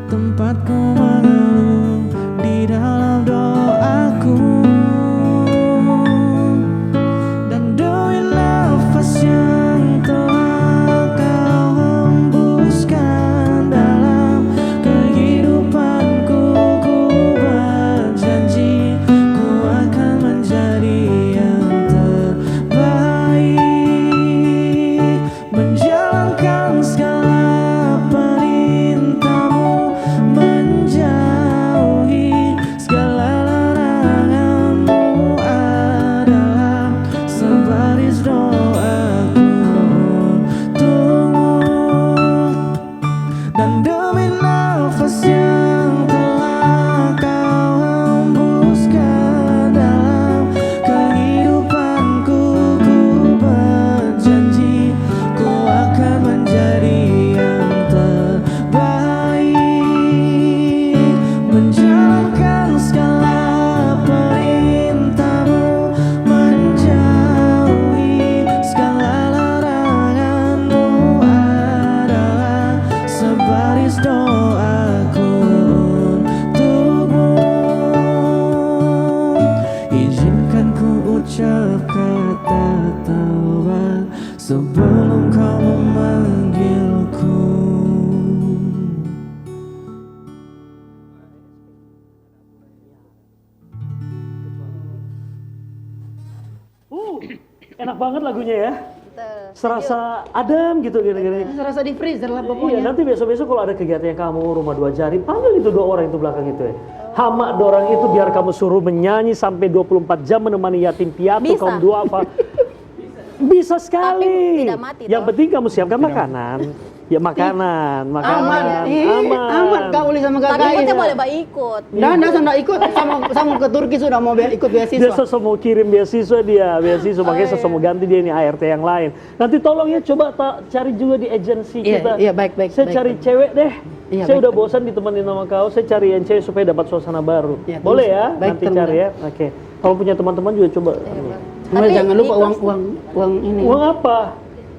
tempatku mengeluh di dalam doaku. Dan demi nafas yang telah kau hembuskan dalam kehidupanku, ku berjanji ku akan menjadi yang terbaik, menjalankan segala perintahmu, menjauhi segala laranganmu adalah sebaris doaku untukmu. Dan demi nafas yang telah kau hembuskan dalam kehidupanku, ku berjanji ku akan menjadi yang terbaik, menjalankan segala perintahmu, menjauhi segala laranganmu adalah sebaris doaku untukmu. Izinkan ku ucap kata taubat sebelum kau memanggilku. Enak banget lagunya ya. Betul. Serasa adem gitu gini-gini. Serasa di freezer lah Iya, pokoknya. nanti besok-besok kalau ada kegiatan kamu Rumah Dua Jari, panggil itu 2 orang itu belakang itu ya. Hama dorang itu biar kamu suruh menyanyi sampai 24 jam menemani yatim piatu Bisa. kaum duafa. Bisa sekali. Tapi tidak mati, Yang toh. penting kamu siapkan makanan. Ya makanan. Aman, aman kau Uli sama Tapi kakak. ikutnya boleh Mbak ikut. Dan sudah ikut sama ke Turki sudah mau ikut Dia beasiswa. sosok mau kirim beasiswa makanya sosok mau ganti dia ini ART yang lain. Nanti tolong ya coba cari juga di agensi Iya, kita. iya, baik. Saya cari cewek deh. Iya, Saya baik, udah bosan ditemenin sama kau. Saya cari yang cewek supaya dapat suasana baru. Iya, Boleh terus. ya? Baik, Nanti terus. cari ya. Oke. Kalau punya teman-teman juga coba. Cuma jangan lupa ikhlas. uang ini. Uang apa?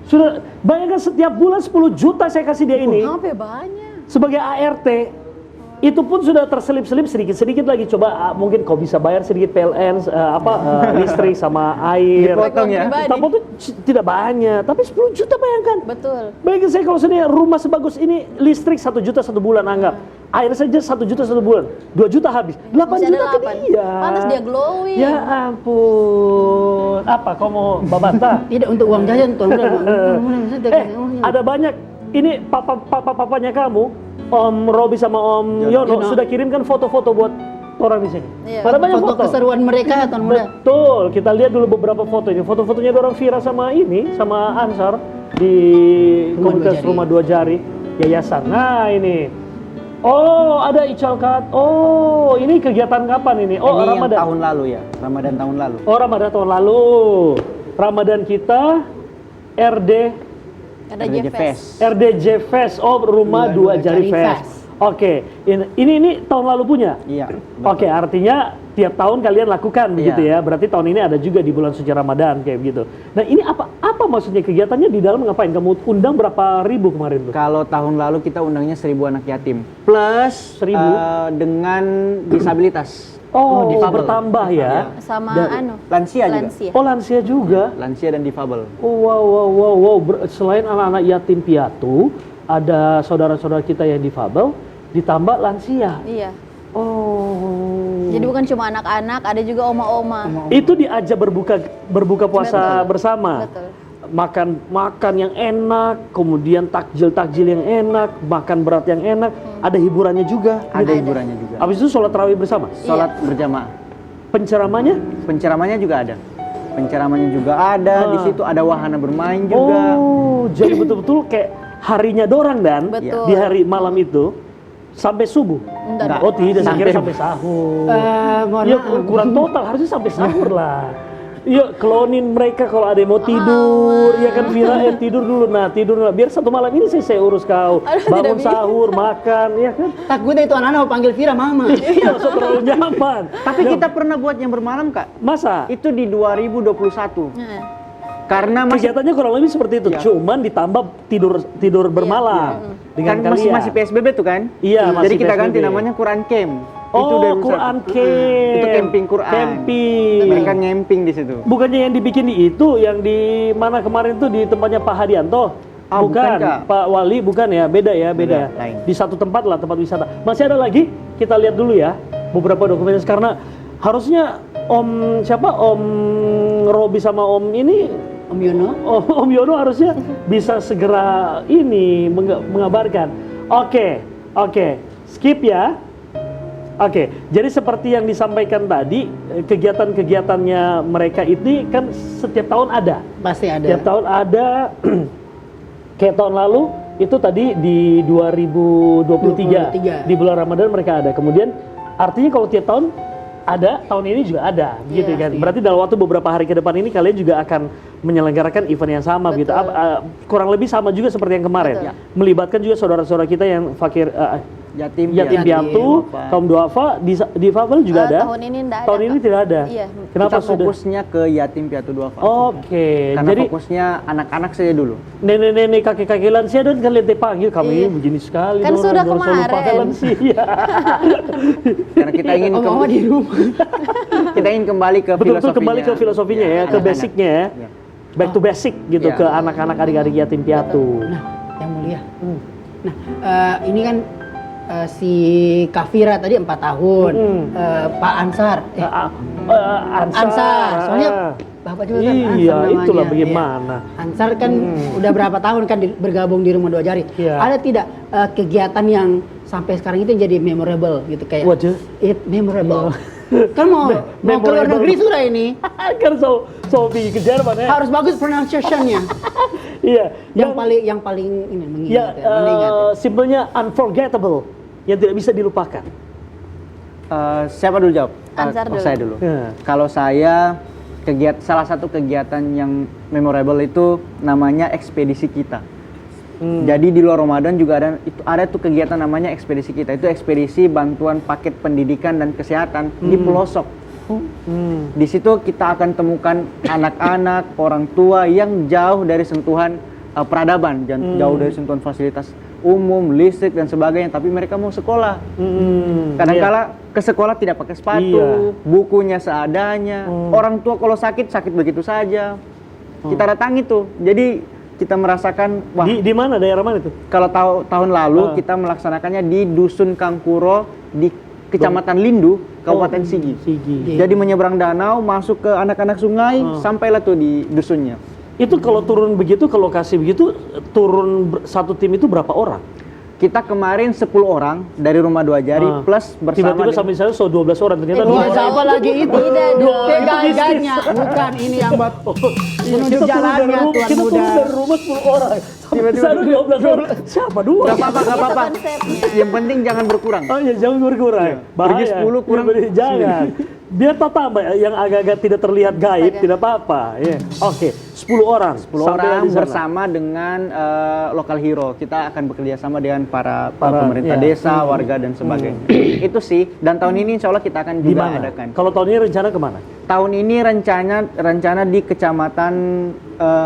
Sudah bayangkan setiap bulan 10 juta saya kasih dia ini Apa ya banyak? sebagai ART. Itu pun sudah terselip-selip sedikit-sedikit lagi. Coba mungkin kau bisa bayar sedikit PLN, listrik sama air. Dipotong ya. Pribadi. Tapi itu tidak banyak, tapi 10 juta bayangkan. Betul. Bayangkan saya kalau seandainya rumah sebagus ini, listrik 1 juta 1 bulan anggap. Air saja 1 juta 1 bulan, 2 juta habis, 8 Masih ada juta ke 8. dia. Pantas dia glowing. Ya ampun, apa kau mau babanta? Tidak untuk uang jajan tuh. Ada banyak, ini papanya kamu, Om Robi sama Om Yono Yono. sudah kirimkan foto-foto buat orang di sini. Iya. Ada banyak foto foto. keseruan mereka ya Tuan Muda. Betul, kita lihat dulu beberapa foto ini. Foto-fotonya orang Vira sama Ansar di komunitas Rumah Dua Jari Yayasan. Nah ini, oh ada Icalkat. Oh ini kegiatan kapan ini? Oh Ini yang Ramadan. tahun lalu ya, Ramadan tahun lalu. Oh Ramadan tahun lalu. Ramadan kita RD Ada JFS. RDJ Fest. Oh Rumah Dua Jari Fest. Oke, ini tahun lalu punya. Iya. Oke, artinya tiap tahun kalian lakukan begitu ya. Berarti tahun ini ada juga di bulan suci Ramadan kayak begitu. Nah, ini apa apa maksudnya kegiatannya di dalam ngapain? Kamu undang berapa ribu kemarin tuh? Kalau tahun lalu kita undangnya 1.000 anak yatim plus 1.000? Dengan disabilitas. Oh, difabel. bertambah ya. Sama Lansia juga. lansia. Oh, lansia juga. Lansia dan difabel. Oh, wow. Selain anak-anak yatim piatu, ada saudara-saudara kita yang difabel, ditambah lansia. Iya. Oh. Jadi bukan cuma anak-anak, ada juga oma-oma. Itu diajak berbuka puasa Betul. bersama. Betul. Makan yang enak, kemudian takjil yang enak, makan berat yang enak, ada hiburannya juga. Ada hiburannya juga. Habis itu sholat tarawih bersama. Sholat berjamaah. Penceramanya? Penceramanya juga ada. Penceramanya juga ada. Di situ ada wahana bermain juga. Oh, jadi betul-betul kayak harinya dorang dan Betul. di hari malam itu sampai subuh. Enggak. Oh tidak, saya kira Sampai- sampai sahur. Mohon Ya maaf. kurang total, harusnya sampai sahur lah. Iya, klonin mereka kalau ada yang mau tidur, ya kan Vira, tidur dulu, biar satu malam ini saya urus kau. Aduh, Bangun tidak bisa. sahur, makan, ya kan? Takutnya itu anak-anak mau panggil Vira mama. Iya, so terlalu nyaman. Tapi kita pernah buat yang bermalam, Kak. Masa? Itu di 2021. Heeh. Karena masih Kegiatannya kurang lebih seperti itu, Iya. cuman ditambah tidur bermalam dengan kan kalian. masih PSBB tuh kan? Iya, Jadi masih kita ganti PSBB. namanya Quran Camp. Oh, dari Quran Ustaz. Camp. Itu camping Quran. Camping. Mereka nyamping di situ. Bukannya yang dibikin di itu, yang di mana kemarin tuh di tempatnya Pak Hadianto? Ah, bukan, Kak. Pak Wali, bukan ya, beda ya, beda. Beda, lain. Di satu tempat lah, tempat wisata. Masih ada lagi? Kita lihat dulu ya beberapa dokumentasi karena harusnya Om Robi sama Om ini Om Yono. Om Yono harusnya bisa segera ini mengabarkan. Oke, skip ya. Oke, jadi seperti yang disampaikan tadi, kegiatan-kegiatannya mereka ini kan setiap tahun ada. Pasti ada. Setiap tahun ada. Kayak tahun lalu itu tadi di 2023 di bulan Ramadan mereka ada. Kemudian artinya kalau tiap tahun ada, tahun ini juga ada, gitu Iya. kan. Berarti dalam waktu beberapa hari ke depan ini kalian juga akan menyelenggarakan event yang sama gitu. Betul. Kurang lebih sama juga seperti yang kemarin. Betul. Melibatkan juga saudara-saudara kita yang fakir Yatim yatim piatu, duafa. kaum duafa, di Fabel juga ada. Tahun ini enggak ada. Tahun ini Kak. tidak ada. Iya. Kenapa Kita sudah? fokusnya ke yatim piatu duafa. Oke, Karena jadi fokusnya anak-anak saja dulu. nenek-nenek kakek-kakek lansia dan kalian dipanggil kami Iya. begini sekali. Kan dorang, sudah dorang selalu kemarin. pakai lansia. Karena kita ingin Om mama di rumah. kita ingin kembali ke Betul-betul filosofinya. kembali ke filosofinya ya, ke anak-anak. basicnya ya. Iya. Back to basic gitu Iya. ke anak-anak adik-adik yatim piatu. Nah, yang mulia. Nah, ini kan si Kafira tadi 4 tahun, Pak Ansar, Ansar, soalnya Bapak juga kan Ansar Iya, namanya. itulah Iya. bagaimana. Ansar kan udah berapa tahun kan bergabung di Rumah Dua Jari. Iya. Ada tidak kegiatan yang sampai sekarang itu jadi memorable gitu kayak Waduh. it memorable. Kan mau ke luar memorable. negeri sudah ini. Kan so pergi ke Jerman ya. Harus bagus pronunciation-nya. Iya. yang paling ini Ya, mengingat, mengingat. simpelnya unforgettable, yang tidak bisa dilupakan. Siapa dulu jawab? Ansar dulu. Saya dulu. Ya. Kalau saya salah satu kegiatan yang memorable itu namanya ekspedisi kita. Jadi di luar Ramadan juga ada tuh kegiatan namanya ekspedisi kita. Itu ekspedisi bantuan paket pendidikan dan kesehatan di pelosok. Di situ kita akan temukan anak-anak, orang tua yang jauh dari sentuhan peradaban, jauh dari sentuhan fasilitas umum, listrik dan sebagainya, tapi mereka mau sekolah. Kadang-kala ke sekolah tidak pakai sepatu, Iya. bukunya seadanya. Orang tua kalau sakit begitu saja. Kita datangi tuh. Jadi kita merasakan wah, Di mana, daerah mana itu? kalau tahun lalu kita melaksanakannya di Dusun Kangkuro di Kecamatan Lindu, Kabupaten Sigi. Sigi. Jadi menyeberang danau, masuk ke anak-anak sungai, sampailah tuh di dusunnya. Itu kalau turun begitu, ke lokasi begitu, satu tim itu berapa orang? Kita kemarin 10 orang dari Rumah Dua Jari plus bersama Tiba-tiba sampai sana 12 orang, ternyata Oh, 2 orang. siapa lagi itu? Tidak dong. Pegangannya, bukan ini yang buat menuju jalannya Tuan kita Muda. turun dari rumah 10 orang. Sampai sana 12 orang. Siapa? 2? Gak apa-apa, gak apa-apa. konsepnya. Yang penting jangan berkurang. Oh ya, jangan berkurang. Pergi 10 kurang Jangan. Biar total Mbak, yang agak-agak tidak terlihat gaib, Oke. tidak apa-apa. Ya. Oke, 10 orang. 10 Sampai orang di sana. bersama dengan lokal hero. Kita akan bekerja sama dengan para ya. pemerintah desa, warga dan sebagainya. Itu sih. Dan tahun ini insya Allah kita akan Di juga mana? adakan. Kalau tahun ini rencana kemana? Tahun ini rencana di Kecamatan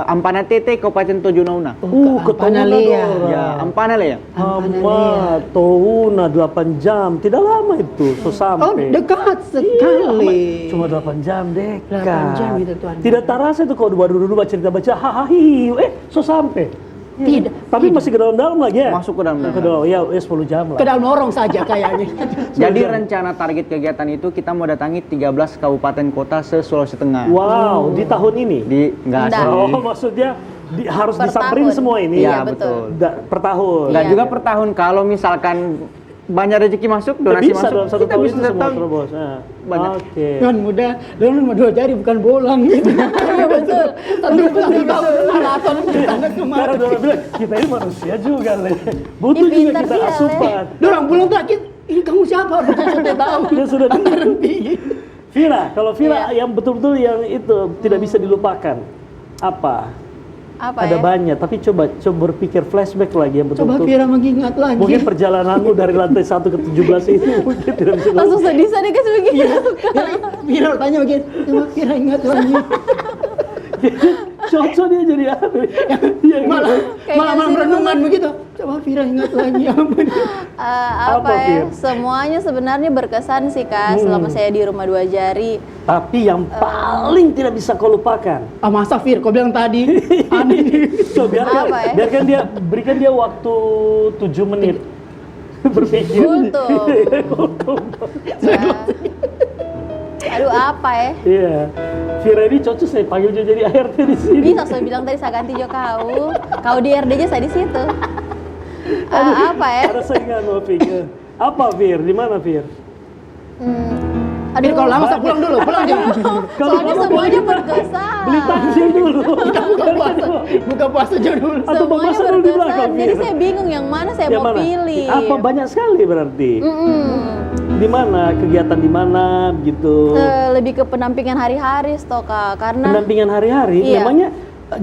Ampana Tete, Kabupaten Tojonauna. Ampanalea. Ya, Ampana lah ya. Amma, Touna 8 jam. Tidak lama itu, so Oh, sampai. dekat sekali. Cuma 8 jam dekat. 8 jam itu Tuhan. Tidak terasa itu kalau dulu cerita baca hahaha so sampai. Tidak. Tapi masih ke dalam-dalam lagi ya? Masuk ke dalam. Ke dalam, ya 10 jam lah. Ke dalam lorong saja kayaknya. Jadi rencana target kegiatan itu kita mau datangi 13 kabupaten kota se-Sulawesi Tengah. Wow, di tahun ini? Enggak Enggak. sih. Oh, maksudnya harus Per disamperin tahun. semua ini? Iya, Iya, betul. Per tahun? Dan Iya. juga per tahun kalau misalkan banyak rezeki masuk, donasi bisa masuk, dalam satu kita tahun bisa itu semua datang. terobos. Nah, Banyak. Oke. Tuhan muda, dan rumah 2 jari bukan bolang gitu. Iya betul. Satu maraton sana Karena kemari. orang bilang kita ini manusia juga Le. Butuh Ih, juga pintar kita dia, Le. asupan. Dorang pulang terakhir, ini kamu siapa? Saya tahu. Dia sudah Anggaran tinggi. Vira, kalau Vira Iya. yang betul-betul yang itu tidak bisa dilupakan. Apa? Apa Ada ya? banyak, tapi coba berpikir flashback lagi yang Coba betul-betul. Vira mengingat lagi. Mungkin perjalananmu dari lantai 1 ke 17 ini mungkin tidak bisa Langsung sedih sedih kan begitu. Vira tanya begini, coba Vira ingat lagi. cocok dia jadi apa? Yang Malah Kayaknya malah sih renungan begitu. Coba Vira ingat lagi apa dia. Apa Apa, ya? Fir? Semuanya sebenarnya berkesan sih Kak selama saya di rumah 2 jari. Tapi yang paling tidak bisa kau lupakan. Ah masa Fir, kau bilang tadi aneh. So, biarkan, Apa ya? biarkan dia berikan dia waktu 7 menit berpikir. Kultum. Aduh apa ya? Iya. Vira ini cocok saya panggil dia jadi ART di sini. Bisa saya bilang tadi saya ganti jo kau di RD aja saya di situ. Apa ya? Ada saingan mau pikir. Apa Vir? Di mana Vir? Fir, kalau lama saya pulang dulu, pulang aja. Soalnya semuanya berkesan. Beli takjil dulu. Buka puasa aja dulu. Atau Semuanya bapak dulu di belakang berkesan. Jadi Vir. saya bingung yang mana saya Yang mau mana? pilih. Apa banyak sekali berarti? Mm-mm. Di mana kegiatan di mana gitu? Lebih ke pendampingan hari-hari toh Kak, karena Pendampingan hari-hari. Iya. Memangnya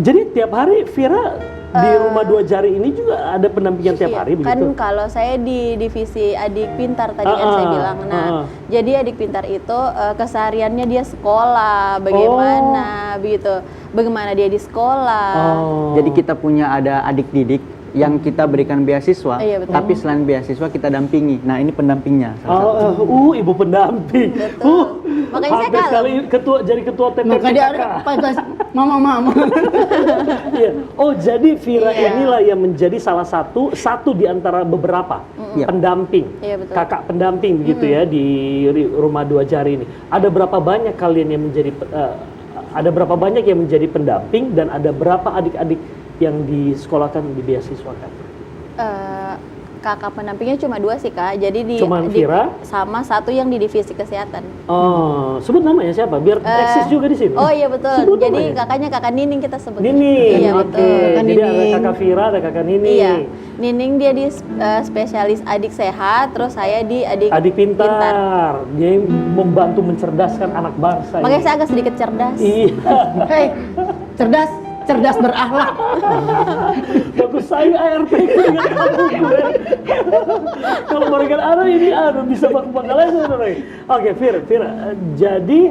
jadi tiap hari Vira di rumah 2 jari ini juga ada pendampingan tiap iya, hari kan begitu? kalau saya di divisi adik pintar tadi kan saya bilang. Nah, jadi adik pintar itu kesehariannya dia sekolah, bagaimana begitu, bagaimana dia di sekolah. Oh. Jadi kita punya ada adik didik yang kita berikan beasiswa, Iya, betul. tapi selain beasiswa kita dampingi. Nah ini pendampingnya. salah satu. Ibu pendamping. Betul. Makanya saya hampir kalem. sekali jadi ketua TPPKK. Maka dia ada mama. Iya. Oh, jadi Vira Iya. inilah yang menjadi salah satu di antara beberapa pendamping. Iya, betul. Kakak pendamping begitu ya di rumah 2 jari ini. Ada berapa banyak kalian yang menjadi ada berapa banyak yang menjadi pendamping dan ada berapa adik-adik yang disekolahkan, dibeasiswakan? Kakak pendampingnya cuma 2 sih Kak. Jadi Cuman Vira? sama satu yang di divisi kesehatan. Oh, sebut namanya siapa? Biar eksis juga di sini. Oh iya betul. Sebut Jadi namanya. kakaknya kakak Nining kita sebut. Nining. Iya Oke. betul. Jadi ada kakak Vira, ada kakak Nining. Iya. Nining dia di spesialis adik sehat, terus saya di adik Pintar. Dia yang membantu mencerdaskan anak bangsa. Makanya ini. saya agak sedikit cerdas. Iya. Hei, cerdas berakhlak. Bagus saya ART dengan kamu gue. Kalau mereka ada ini bisa bakalan sebenarnya. Oke, Fir, jadi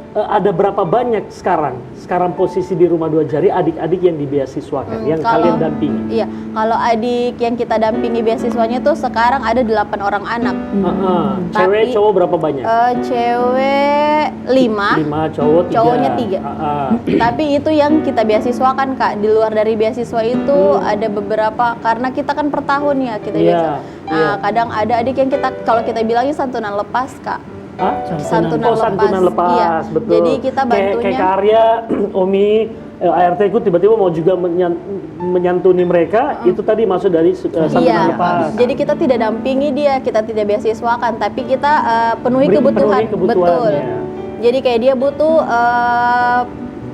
ada berapa banyak sekarang posisi di rumah 2 jari adik-adik yang dibeasiswakan, yang kalian dampingi? Iya, kalau adik yang kita dampingi beasiswanya tuh sekarang ada 8 orang anak. Cewek, Tapi, cowok berapa banyak? Cewek 5, 5, cowok 3. cowoknya 3. Tapi itu yang kita beasiswakan Kak. Di luar dari beasiswa itu ada beberapa, karena kita kan per tahun ya kita Iya, beasiswa. Nah, iya. kadang ada adik yang kalau kita bilangnya santunan lepas Kak. Santunan lepas, Iya. betul. Jadi kita bantunya Kayak karya Omi ART ku tiba-tiba mau juga menyantuni mereka, itu tadi masuk dari santunan Iya, lepas. jadi kita tidak dampingi dia, kita tidak beasiswakan, tapi kita penuhi Penuhi kebutuhan. kebutuhannya. Betul. Jadi kayak dia butuh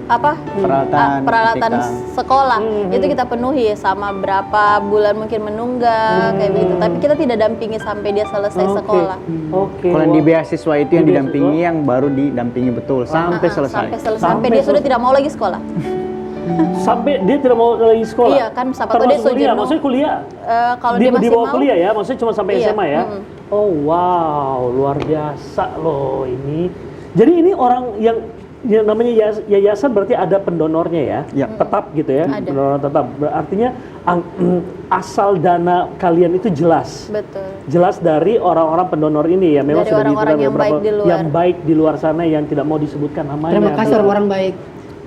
Peralatan sekolah itu kita penuhi sama berapa bulan mungkin menunggak kayak begitu. Tapi kita tidak dampingi sampai dia selesai sekolah. Oke. Kalau di beasiswa itu yang Di didampingi, yang baru didampingi betul sampai selesai. Sampai dia sudah tidak mau lagi sekolah. Sampai dia tidak mau lagi sekolah. Iya kan, siapa tahu dia Termasuk kuliah, jenuh. maksudnya kuliah. Kalau di dia masih bawah mau, kuliah ya, maksudnya cuma sampai Iya, SMA ya. Oh wow, luar biasa loh ini. Jadi ini orang yang namanya yayasan berarti ada pendonornya ya, Ya. tetap gitu ya, Ada. pendonor tetap. Artinya asal dana kalian itu jelas. betul. Jelas dari orang-orang pendonor ini ya, memang Dari sudah orang-orang dibilang yang baik di luar. yang baik di luar sana yang tidak mau disebutkan namanya. Terima kasih orang-orang baik.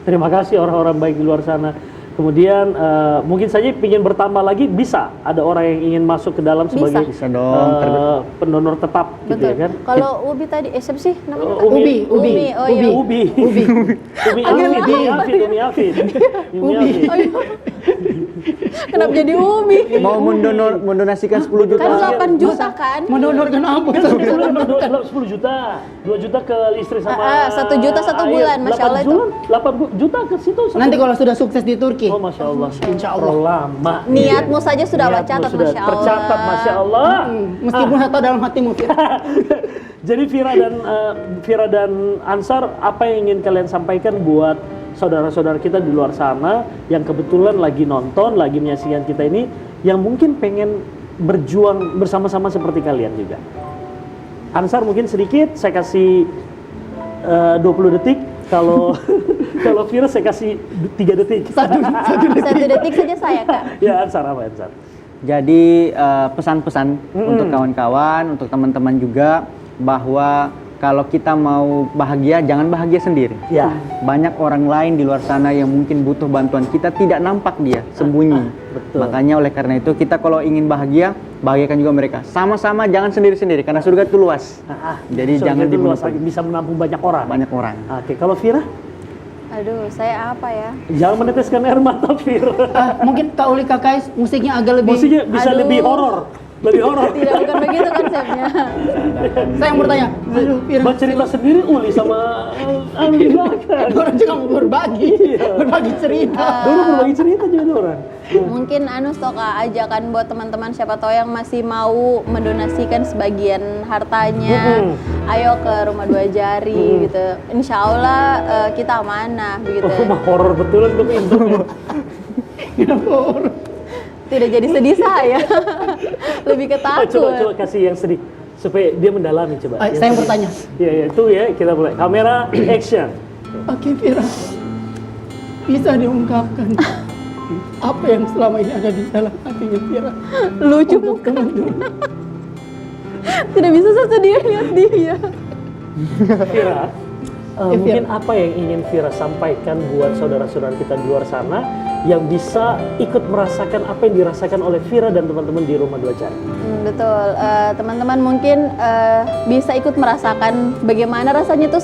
Terima kasih orang-orang baik di luar sana. Kemudian mungkin saja ingin bertambah lagi, bisa ada orang yang ingin masuk ke dalam sebagai Bisa dong, pendonor tetap gitu Betul. ya kan. Kalau Ubi tadi, siapa sih namanya? Umi. Oh iya. Ubi. Umi Alfid. Oh, iya. Kenapa jadi Ubi? Mau mendonasikan 10 juta. Kan 8 juta kan? Mendonorkan apa? Kan 10 juta, 2 juta ke istri sama 1 juta 1 bulan, Masya Allah itu. 8 juta ke situ. Nanti kalau sudah sukses di Turki. Oh Masya Allah. Insya Allah. Terlalu lama. Niatmu saja sudah Allah Niatmu catat, sudah Masya Allah. tercatat, Masya Allah. Meskipun saya tahu dalam hatimu, Fir. Jadi Vira dan Ansar, apa yang ingin kalian sampaikan buat saudara-saudara kita di luar sana yang kebetulan lagi nonton, lagi menyaksikan kita ini, yang mungkin pengen berjuang bersama-sama seperti kalian juga. Ansar mungkin sedikit, saya kasih 20 detik. Kalau kalau Vira saya kasih 3 detik. 1 detik saja saya, Kak. Ya Ansar, apa Ansar? Jadi pesan-pesan untuk kawan-kawan, untuk teman-teman juga, bahwa kalau kita mau bahagia, jangan bahagia sendiri. Ya. Banyak orang lain di luar sana yang mungkin butuh bantuan kita, tidak nampak dia, sembunyi. Betul. Makanya oleh karena itu kita kalau ingin bahagia, bahagiakan juga mereka. Sama-sama, jangan sendiri-sendiri, karena surga itu luas. Jadi Surga jangan itu luas, dimonopoli. bisa menampung banyak orang. Banyak orang. Oke, kalau Vira, Aduh, saya apa ya? jangan meneteskan air mata Vira. Mungkin Kak Uli Kakais musiknya agak lebih. Musiknya bisa Aduh. lebih horor. Lebih horor. Tidak, bukan begitu konsepnya. Saya yang bertanya. Aduh, Fir. Bercerita sendiri Uli sama Amin kan. Orang juga mau berbagi, Iya. berbagi cerita. Dulu berbagi cerita juga orang. Mungkin Toka ajakan buat teman-teman siapa tahu yang masih mau mendonasikan sebagian hartanya, ayo ke Rumah Dua Jari gitu. Insya Allah kita amanah begitu. Oh, mah horor betulan tuh itu. Tidak jadi sedih saya, lebih ketakut. Coba kasih yang sedih supaya dia mendalami coba. Saya yang bertanya. Iya, itu ya, kita mulai. Kamera action. Oke, Fira. Bisa diungkapkan apa yang selama ini ada di dalam hatinya Fira? Lucu bukan? Tidak bisa sesedih lihat dia. Vira, mungkin apa yang ingin Vira sampaikan buat saudara-saudara kita di luar sana yang bisa ikut merasakan apa yang dirasakan oleh Vira dan teman-teman di Rumah Dua Jari? Betul, teman-teman mungkin bisa ikut merasakan bagaimana rasanya tuh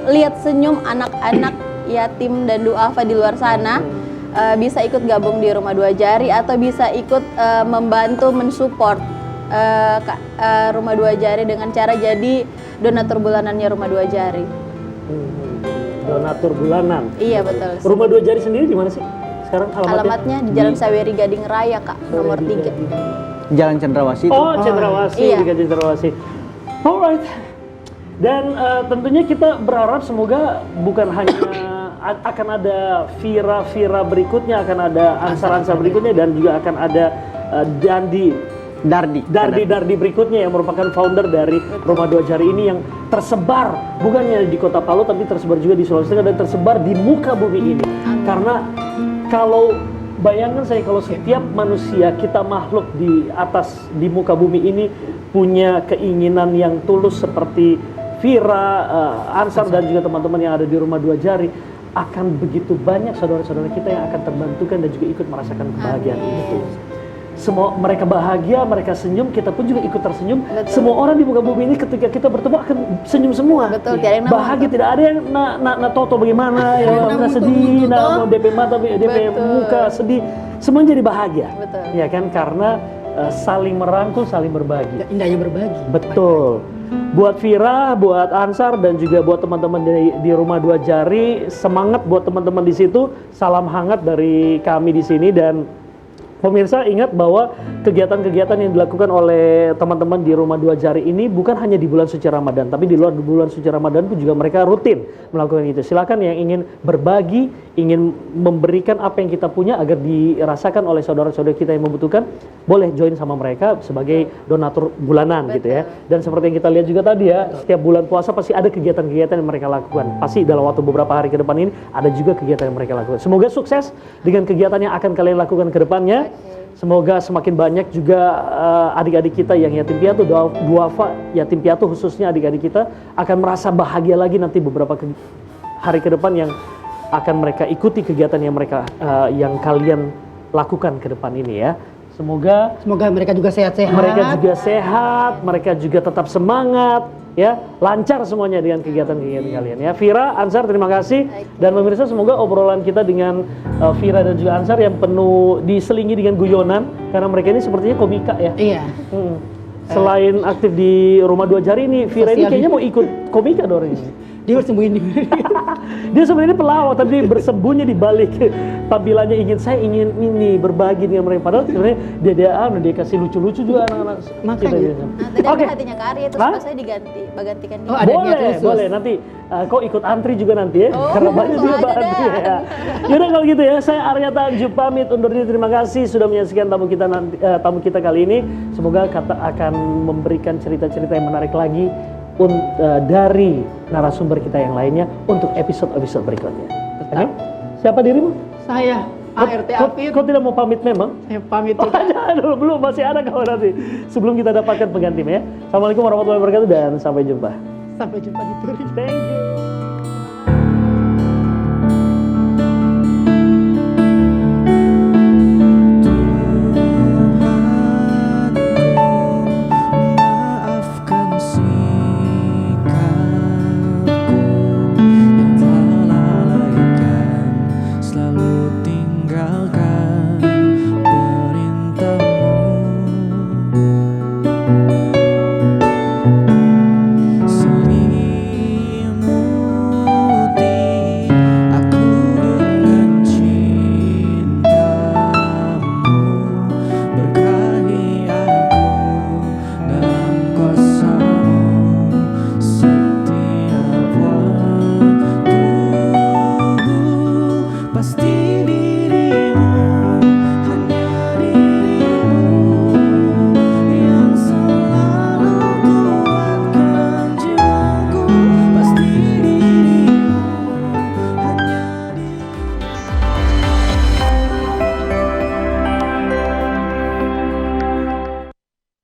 lihat senyum anak-anak yatim dan duafa di luar sana. Bisa ikut gabung di Rumah Dua Jari atau bisa ikut membantu mensupport Rumah Dua Jari dengan cara jadi donatur bulanannya Rumah Dua Jari. Donatur bulanan. Iya betul. Rumah Dua Jari sendiri di mana sih sekarang Alamatnya di Jalan Saweri Gading Raya, Kak, nomor 3. Jalan Cendrawasih. Oh, Cendrawasih, Iya. di Cendrawasih. Alright. Dan tentunya kita berharap semoga bukan hanya akan ada Vira berikutnya, akan ada Ansar berikutnya, dan juga akan ada Dardi berikutnya yang merupakan founder dari Rumah Dua Jari ini yang tersebar bukannya di Kota Palu tapi tersebar juga di Sulawesi Tengah dan tersebar di muka bumi ini. Karena kalau bayangkan saya kalau setiap manusia, kita makhluk di muka bumi ini punya keinginan yang tulus seperti Vira, Ansar dan juga teman-teman yang ada di Rumah Dua Jari, akan begitu banyak saudara-saudara kita yang akan terbantukan dan juga ikut merasakan kebahagiaan itu. Semua mereka bahagia, mereka senyum, kita pun juga ikut tersenyum. Betul. Semua orang di muka bumi ini ketika kita bertemu akan senyum semua. Betul, tiada yang bahagia, tidak ada yang toto bagaimana, ya sedih, mau DP mata, DP Betul. muka sedih, semuanya jadi bahagia. Betul. Ya kan, karena saling merangkul, saling berbagi. Indahnya berbagi. Betul. Buat Vira, buat Ansar, dan juga buat teman-teman di Rumah Dua Jari, semangat buat teman-teman di situ. Salam hangat dari kami di sini, dan pemirsa ingat bahwa kegiatan-kegiatan yang dilakukan oleh teman-teman di Rumah Dua Jari ini bukan hanya di bulan suci Ramadan, tapi di luar bulan suci Ramadan pun juga mereka rutin melakukan itu. Silakan yang ingin berbagi, ingin memberikan apa yang kita punya agar dirasakan oleh saudara-saudara kita yang membutuhkan, boleh join sama mereka sebagai donatur bulanan. Betul. Gitu ya. Dan seperti yang kita lihat juga tadi ya, setiap bulan puasa pasti ada kegiatan-kegiatan yang mereka lakukan. Pasti dalam waktu beberapa hari ke depan ini ada juga kegiatan yang mereka lakukan. Semoga sukses dengan kegiatan yang akan kalian lakukan ke depannya. Semoga semakin banyak juga adik-adik kita yang yatim piatu, duafa yatim piatu khususnya adik-adik kita akan merasa bahagia lagi nanti beberapa hari ke depan yang akan mereka ikuti kegiatan yang mereka yang kalian lakukan ke depan ini ya. Semoga mereka juga sehat-sehat. Mereka juga sehat, mereka juga tetap semangat, ya, lancar semuanya dengan kegiatan-kegiatan kalian ya. Vira, Ansar, terima kasih. Dan pemirsa, semoga obrolan kita dengan Vira dan juga Ansar yang penuh diselingi dengan guyonan, karena mereka ini sepertinya komika ya. Iya. Selain aktif di Rumah Dua Jari ini, Vira ini kayaknya mau ikut komika dong ini. Dia bersembunyi di Dia sebenarnya pelawak, tapi bersembunyi di balik tampilannya saya ingin ini berbagi dengan mereka. Padahal sebenarnya dia kasih lucu-lucu juga anak-anak. Makanya. Nah, tadi ada hatinya ke Arya, terus pas saya gantikan dia. Oh, ada niat Boleh, khusus. boleh. Nanti kau ikut antri juga nanti ya. Oh, Karena banyak juga aja antri dah. ya. Yaudah kalau gitu ya, saya Arya Tanjung pamit undur diri. Terima kasih sudah menyaksikan tamu kita kali ini. Semoga akan memberikan cerita-cerita yang menarik lagi dari narasumber kita yang lainnya untuk episode-episode berikutnya. Oke? Siapa dirimu? Saya ART Afid. Kau tidak mau pamit memang? Saya pamit. Oh, jangan dulu, belum, masih ada kau nanti. Sebelum kita dapatkan penggantinya ya. Assalamualaikum warahmatullahi wabarakatuh dan sampai jumpa. Sampai jumpa di Turi. Thank you.